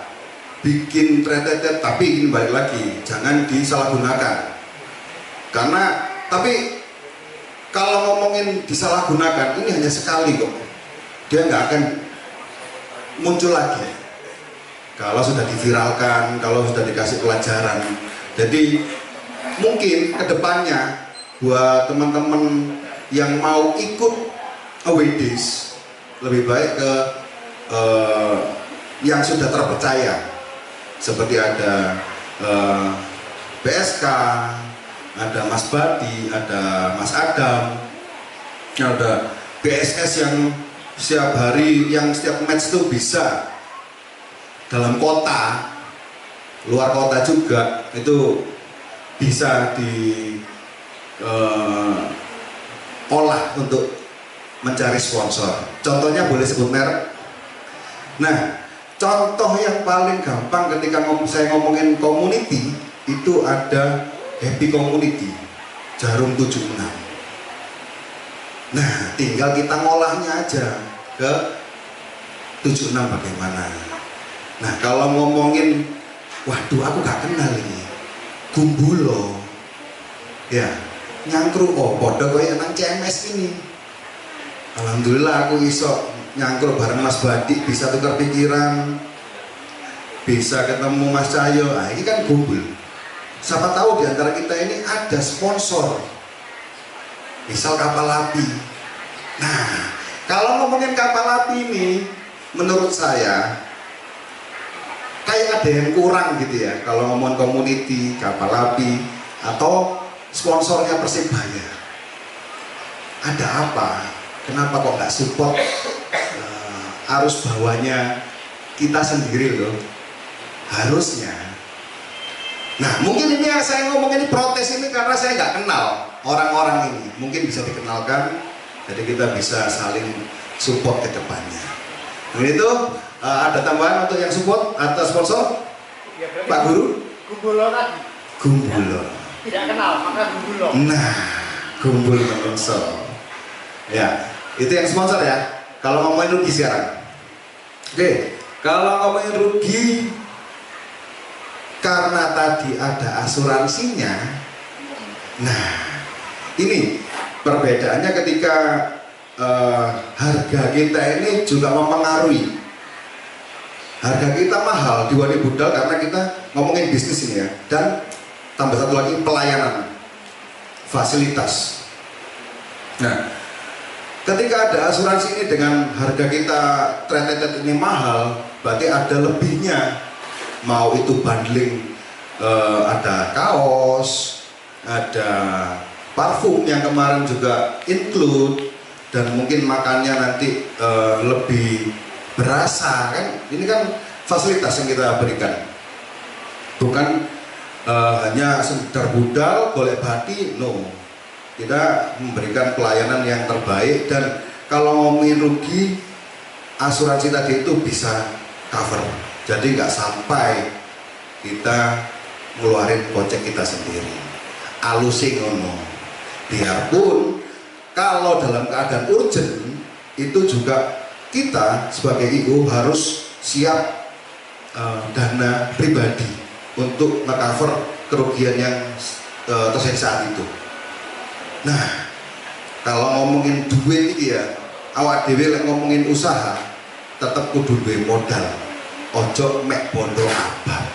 bikin tretetet, tapi ini balik lagi, jangan disalahgunakan. Karena, tapi kalau ngomongin disalahgunakan, ini hanya sekali kok, dia nggak akan muncul lagi. Kalau sudah diviralkan, kalau sudah dikasih pelajaran. Jadi mungkin kedepannya buat teman-teman yang mau ikut AWDs, lebih baik ke yang sudah terpercaya, seperti ada PSK, ada Mas Badi, ada Mas Adam, ada BSS yang setiap hari, yang setiap match itu bisa dalam kota, luar kota juga, itu bisa diolah untuk mencari sponsor. Contohnya boleh sebut merek. Nah, contoh yang paling gampang ketika saya ngomongin community, itu ada Happy Community Jarum 76. Nah, tinggal kita ngolahnya aja ke 76 bagaimana. Nah, kalau ngomongin, waduh aku gak kenal ini, Gumbulo, ya, nyangkruk, oh podo kayak nang CMS ini. Alhamdulillah aku iso nyangkruk bareng Mas Badi, bisa tukar pikiran, bisa ketemu Mas Cahyo. Nah, ini kan gumbul. Siapa tahu di antara kita ini ada sponsor, misal kapal api. Nah, kalau ngomongin kapal api ini, menurut saya kayak ada yang kurang gitu ya. Kalau ngomong community, kapal api, atau sponsornya Persibaya, ada apa? Kenapa kok nggak support arus bawahnya kita sendiri loh? Harusnya. Nah, mungkin ini yang saya ngomong ini protes ini karena saya nggak kenal orang-orang ini. Mungkin bisa dikenalkan, jadi kita bisa saling support ke depannya. Nah, itu ada tambahan untuk yang support atau sponsor? Ya, Pak Guru? Gumbulo tadi. Gumbulo. Tidak kenal, maka Gumbulo. Nah, Gumbul menonsol. Ya, itu yang sponsor ya. Kalau ngomongin rugi sekarang. Oke, kalau ngomongin rugi, karena tadi ada asuransinya. Nah, ini perbedaannya ketika harga kita ini juga mempengaruhi. Harga kita mahal di Wani Budal karena kita ngomongin bisnis ini ya. Dan tambah satu lagi, pelayanan, fasilitas. Nah, ketika ada asuransi ini dengan harga kita tretetet ini mahal, berarti ada lebihnya. Mau itu bundling, ada kaos, ada parfum yang kemarin juga include, dan mungkin makannya nanti lebih berasa kan. Ini kan fasilitas yang kita berikan, bukan hanya sekedar budal, golek bati, no. Kita memberikan pelayanan yang terbaik, dan kalau ngomongin rugi, asuransi tadi itu bisa cover. Jadi nggak sampai kita ngeluarin kocek kita sendiri. Alusi ngono. Biarpun kalau dalam keadaan urgent, itu juga kita sebagai IO harus siap dana pribadi untuk nge-cover kerugian yang terjadi saat itu. Nah, kalau ngomongin duit ini ya, awak dhewe lek ngomongin usaha tetep kudu duwe modal. Ojo mek bondo abab.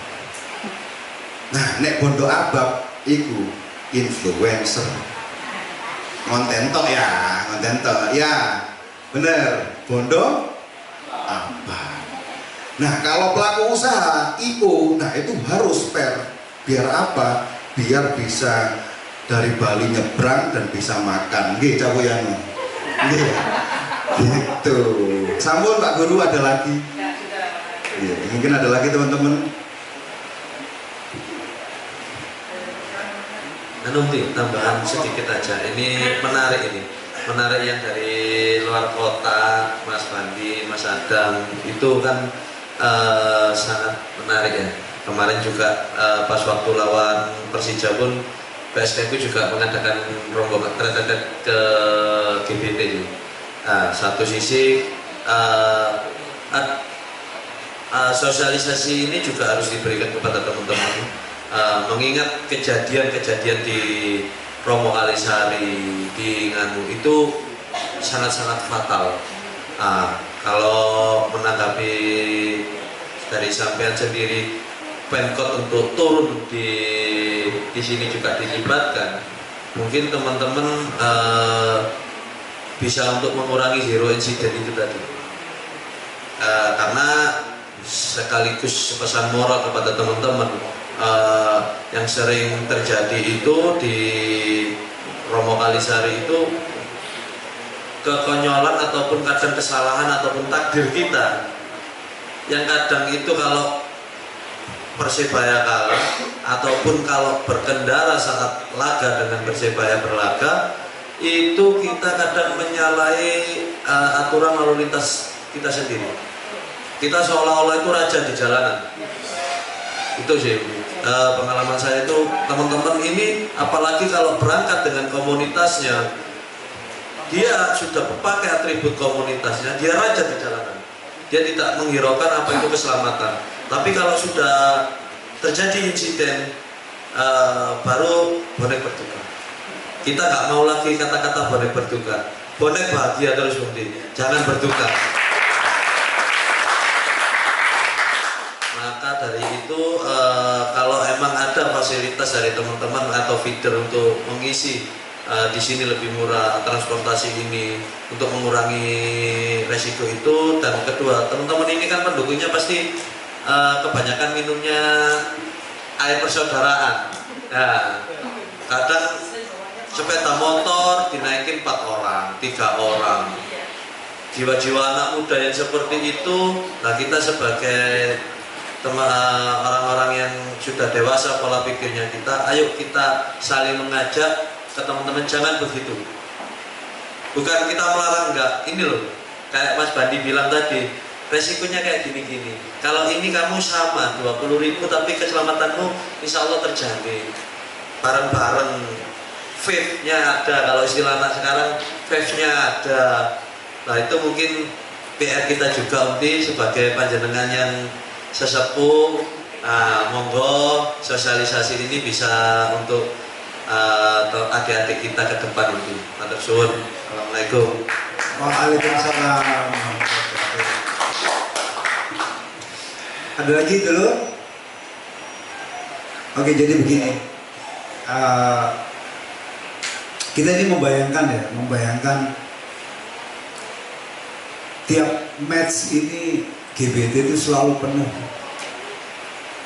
Nah, nek bondo abab iku influencer. Konten tok ya, bener, bondo apa. Nah kalau pelaku usaha IO, nah itu harus fair. Biar apa? Biar bisa dari Bali nyebrang dan bisa makan. Nggih, Cawoyano. Nggih. Gitu. Sampun Pak Guru, ada lagi? Iya, mungkin ada lagi teman-teman. Nanti tambahan sedikit aja. Ini menarik yang dari luar kota, Mas Bandi, Mas Adam, itu kan sangat menarik ya. Kemarin juga pas waktu lawan Persija pun PSPku juga mengadakan rombongan terdekat ke GBT. Satu sisi sosialisasi ini juga harus diberikan kepada teman-teman, mengingat kejadian-kejadian di Romo Kalisari, di Nganu itu sangat-sangat fatal. Kalau menanggapi dari sampean sendiri, Pemkot untuk turun di sini juga dilibatkan, mungkin teman-teman bisa untuk mengurangi zero incident itu tadi, karena sekaligus pesan moral kepada teman-teman yang sering terjadi itu di Romo Kalisari itu kekonyolan ataupun kadang kesalahan ataupun takdir kita yang kadang itu kalau Persebaya kalah ataupun kalau berkendara saat laga dengan Persebaya berlaga, itu kita kadang menyalahi aturan lalu lintas kita sendiri. Kita seolah-olah itu raja di jalanan. Itu sih pengalaman saya itu, teman-teman ini apalagi kalau berangkat dengan komunitasnya, dia sudah pakai atribut komunitasnya, dia raja di jalanan. Dia tidak menghiraukan apa itu keselamatan. Tapi kalau sudah terjadi insiden, baru bonek bertukar. Kita nggak mau lagi kata-kata bonek bertukar. Bonek bahagia terus Budi, jangan bertukar. Maka dari itu, kalau emang ada fasilitas dari teman-teman atau feeder untuk mengisi di sini lebih murah transportasi ini untuk mengurangi resiko itu. Dan kedua, teman-teman ini kan pendukungnya pasti kebanyakan minumnya air persaudaraan. Nah, kadang sepeda motor dinaikin 4 orang, 3 orang. Jiwa-jiwa anak muda yang seperti itu, nah kita sebagai orang-orang yang sudah dewasa pola pikirnya kita, ayo kita saling mengajak ke teman-teman, jangan begitu. Bukan kita melarang, enggak. Ini loh, kayak Mas Bandi bilang tadi, resikonya kayak gini-gini. Kalau ini kamu sama 20.000 tapi keselamatanmu insya Allah terjamin. Bareng-bareng, faith-nya ada. Kalau istilah anak sekarang, faith-nya ada. Nah itu mungkin PR kita juga Umti sebagai panjenengan yang sesepuh. Monggo sosialisasi ini bisa untuk adik-adik kita ke depan Umti. Matur suwun. Assalamualaikum. Waalaikumsalam. Ada lagi dulu? Oke, jadi begini, kita ini membayangkan tiap match ini GBT itu selalu penuh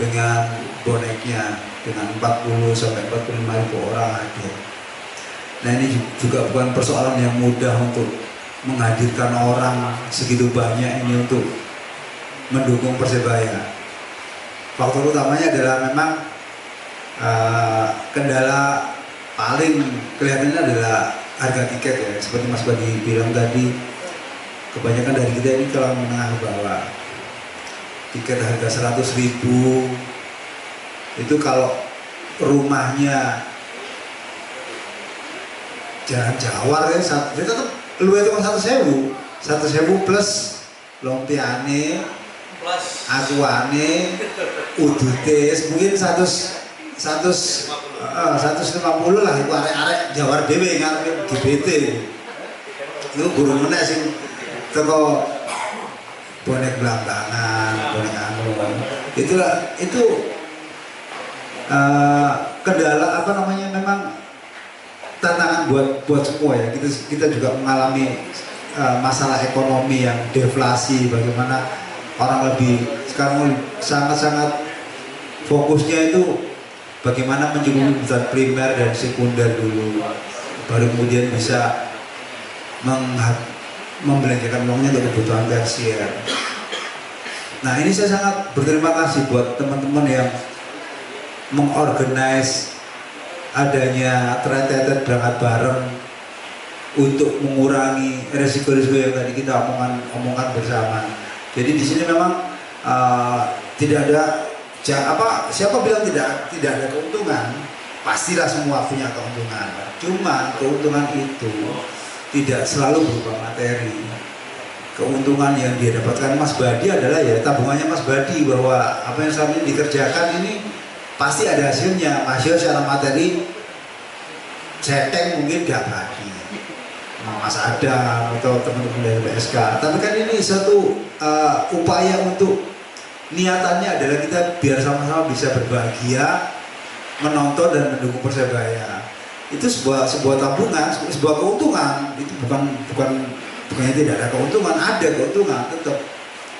dengan boneknya, dengan 40 sampai 45.000 orang hadir. Nah ini juga bukan persoalan yang mudah untuk menghadirkan orang segitu banyak ini untuk mendukung Persebaya. Faktor utamanya adalah memang kendala paling kelihatannya adalah harga tiket ya. Seperti Mas Badi bilang tadi, kebanyakan dari kita ini kalau menengah ke bawah. Tiket harga 100.000 itu kalau rumahnya Jalan Jawar ya, dia tetap luwih itu 100.000 plus lompiane, akuane, udutes mungkin 150 lah itu arek-arek Jawar dhewe ngarep GBT. Itu guru meneh sing teko bonek belambangan, bonek anu. Itu kendala apa namanya memang tantangan buat semua ya. Kita juga mengalami masalah ekonomi yang deflasi, bagaimana orang lebih sekarang sangat-sangat fokusnya itu bagaimana mencukupi kebutuhan primer dan sekunder dulu, baru kemudian bisa membelanjakan uangnya untuk kebutuhan tersier. Nah, ini saya sangat berterima kasih buat teman-teman yang mengorganize adanya trade berangkat bareng untuk mengurangi resiko-resiko yang tadi kita omongkan bersama. Jadi di sini memang tidak ada siapa bilang tidak ada keuntungan, pastilah semua punya keuntungan. Cuma keuntungan itu tidak selalu berupa materi. Keuntungan yang dia dapatkan Mas Badi adalah ya tabungannya Mas Badi, bahwa apa yang selama ini dikerjakan ini pasti ada hasilnya. Hasil secara materi seteng mungkin gak Badi, Mas Adam atau teman-teman dari PSK. Tapi kan ini satu upaya untuk niatannya adalah kita biar sama-sama bisa berbahagia menonton dan mendukung Persebaya. Itu sebuah tabungan, sebuah keuntungan. Itu bukannya tidak ada keuntungan, ada keuntungan tetap.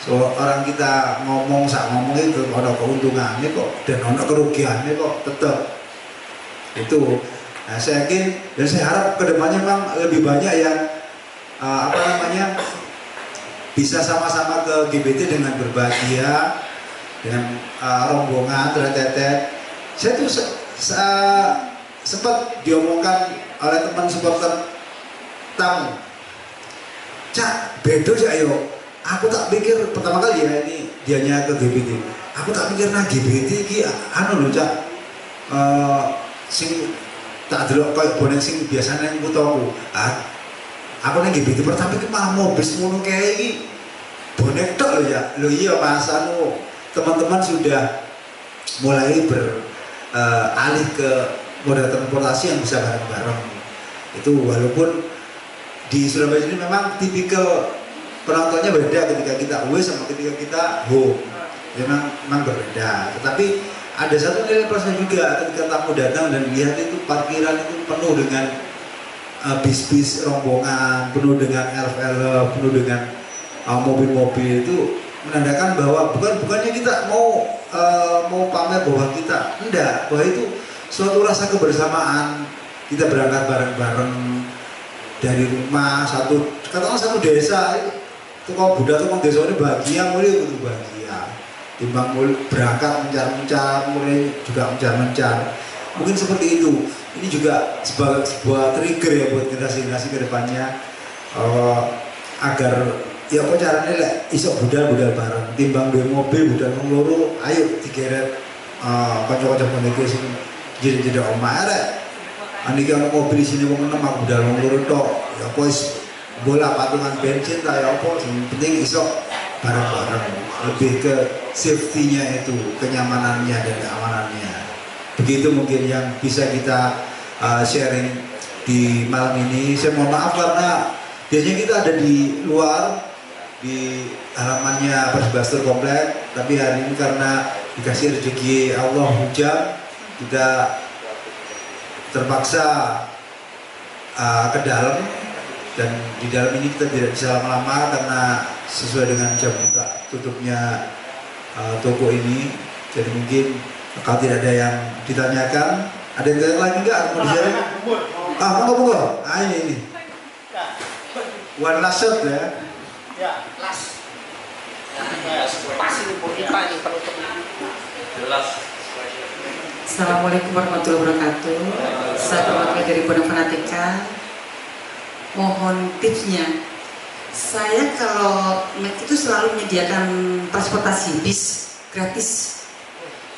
So, orang kita ngomong itu ada keuntungannya kok dan ada kerugiannya kok tetap. Itu. Nah, saya yakin dan saya harap kedepannya memang lebih banyak yang bisa sama-sama ke GBT dengan berbahagia, dengan rombongan tertetet. Saya tuh sempat diomongkan oleh teman supporter tamu, Cak, bedo ya yo. Aku tak pikir pertama kali ya ini dianya ke GBT. Aku tak pikir GBT iki lho Cak. Sing tak delok koyo bonek sing biasane nang kutaku. Aku nang GBT pertama iki malah mobil ngono kae iki. Bonek tok lho ya. Lho iya Mas, teman-teman sudah mulai beralih ke moda transportasi yang bisa bareng-bareng. Itu walaupun di Surabaya ini memang tipikal penontonnya beda ketika kita away sama ketika kita home. Memang berbeda. Tetapi ada satu nilai plus juga ketika tamu datang dan lihat itu parkiran itu penuh dengan bis-bis rombongan, penuh dengan elf-elf, penuh dengan mobil-mobil. Itu menandakan bahwa bukannya kita mau pamer bahwa kita enggak, bahwa itu suatu rasa kebersamaan. Kita berangkat bareng-bareng dari rumah satu desa, tukang Buddha, tukang desa ini bahagia, mulai itu bahagia. Timbang berangkat mencar-mencar, mulai juga mencar-mencar. Mungkin seperti itu. Ini juga sebuah trigger ya buat generasi-generasi kedepannya agar ya apa caranya lah isok budal bareng. Timbang dua mobil budal loro, ayo digeret kanca-kanca boneke sing jadi omah arek. Aniki ana mobil sini wong enem aku budal loro tok. Ya apa wis bola patungan bensin ta ya apa sing penting isok bareng-bareng. Lebih ke safety-nya itu, kenyamanannya dan keamanannya. Begitu mungkin yang bisa kita sharing di malam ini. Saya mohon maaf karena biasanya kita ada di luar di halamannya Persebaya komplek, tapi hari ini karena dikasih rezeki Allah hujan, kita terpaksa ke dalam, dan di dalam ini kita tidak bisa lama-lama karena sesuai dengan jam buka tutupnya toko ini. Jadi mungkin kalau tidak ada yang ditanyakan, ada yang tanya lagi nggak? Mau di-sharing? Monggo. Ini one last shot ya. Ya, last. Pasti kita ini penutup. Jelas. Assalamualaikum warahmatullahi wabarakatuh. Saya perwakilan dari Pondok Fanatika. Mohon tipsnya. Saya kalau MET itu selalu menyediakan transportasi bis gratis.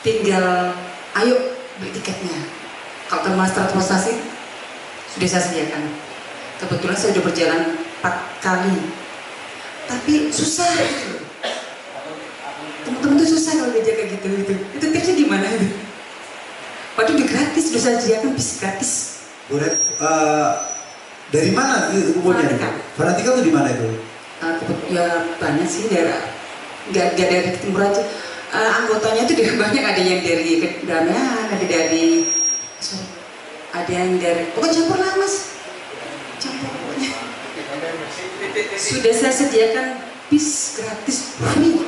Tinggal ayo beli tiketnya. Kalau termasuk transportasi sudah saya sediakan. Kebetulan saya sudah berjalan 4 kali. Tapi susah. Teman-teman tuh susah kalau diajak kayak gitu. Itu tipsnya gimana itu? Waduh, udah gratis, sudah saya sediakan bis gratis. Boleh, dari mana itu kumpulnya? Fanatika tuh di mana itu? Ya banyak sih, daerah nggak dari Timur aja. Anggotanya itu dari banyak, ada yang dari Kedamaian, ada dari ada yang dari pokoknya campur lah mas, campur pokoknya. Sudah saya sediakan bis gratis free.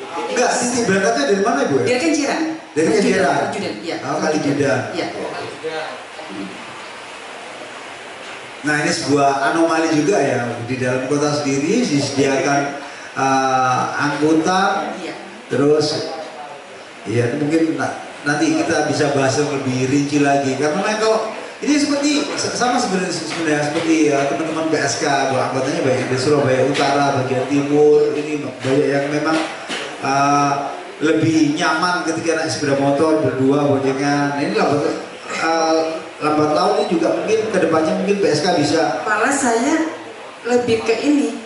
Enggak, titik berangkatnya dari mana Bu? Dari Kenjeran. Dari Kenjeran. Ya. Oh, Kalijudan. Ya. Nah ini sebuah anomali juga ya, di dalam kota sendiri disediakan angkutan, terus ya mungkin nanti kita bisa bahas lebih rinci lagi karena kalau ini seperti sama sebenarnya seperti teman-teman BSK, bahwa anggotanya banyak di Surabaya Utara, bagian timur, ini banyak yang memang lebih nyaman ketika naik sepeda motor berdua boncengan. Ini lambat laun ini juga mungkin kedepannya mungkin BSK bisa. Malah saya lebih ke ini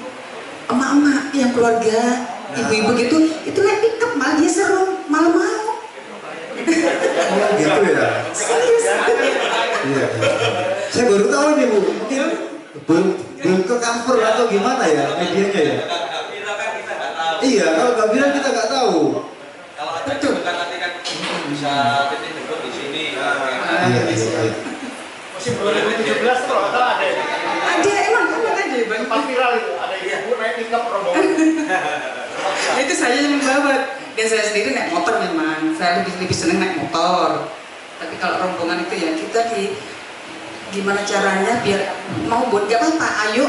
emak-emak yang keluarga ibu-ibu gitu itu naik pickup malah dia seru malah mau. Oh gitu ya. Serius. Iya. Saya baru tahu nih Bu, mungkin belum ke cover atau gimana ya medianya ya. Iya, kalau nggak bilang kita nggak tahu. Kalau ada kan nanti kan bisa titik jemput di sini. Iya. Musim 2017 tuh ada ya? Ada emang ada banyak viral itu ada ibu naik pickup rombongan. Nah, itu saya yang membawa dan saya sendiri naik motor memang saya lebih senang naik motor. Tapi kalau rombongan itu ya kita gimana caranya biar mau gak apa-apa, ayo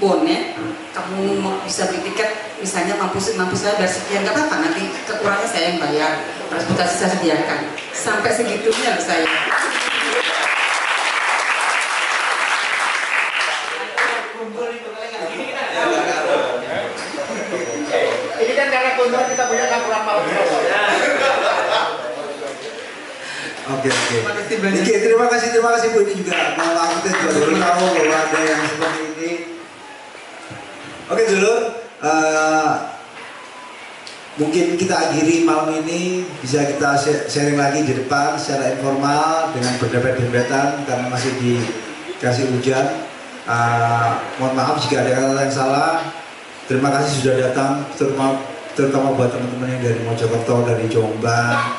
bonek kamu mau bisa beli tiket misalnya mampu saya bayar sekian gak apa-apa, nanti kekurangannya saya yang bayar, transportasi saya sediakan sampai segitunya loh saya. Ini kan karena keuntungan kita punya campuran malam. Oke. Terima kasih Bu, ini juga mau kita juga dulu tahu bahwa ada yang seperti ini. Oke dulur, mungkin kita akhiri malam ini, bisa kita sharing lagi di depan secara informal dengan berdempet-dempetan karena masih dikasih hujan. Mohon maaf jika ada kata-kata yang salah. Terima kasih sudah datang, terutama buat teman-teman yang dari Mojokerto, dari Jombang,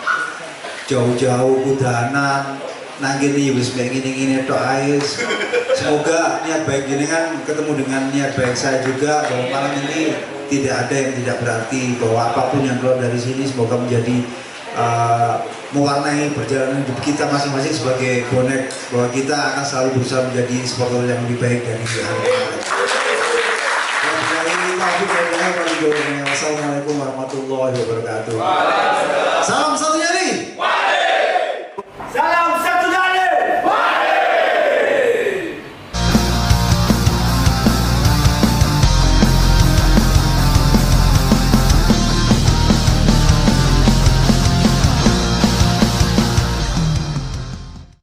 jauh-jauh Kudanan, nanggini wis ngene tok ae. Semoga niat baik ini kan ketemu dengan niat baik saya juga, bahwa malam ini tidak ada yang tidak berarti, bahwa apapun yang keluar dari sini semoga menjadi mewarnai perjalanan hidup kita masing-masing sebagai bonek, bahwa kita akan selalu berusaha menjadi supporter yang lebih baik dari hari ini. Wassalamualaikum warahmatullahi wabarakatuh. Salam satu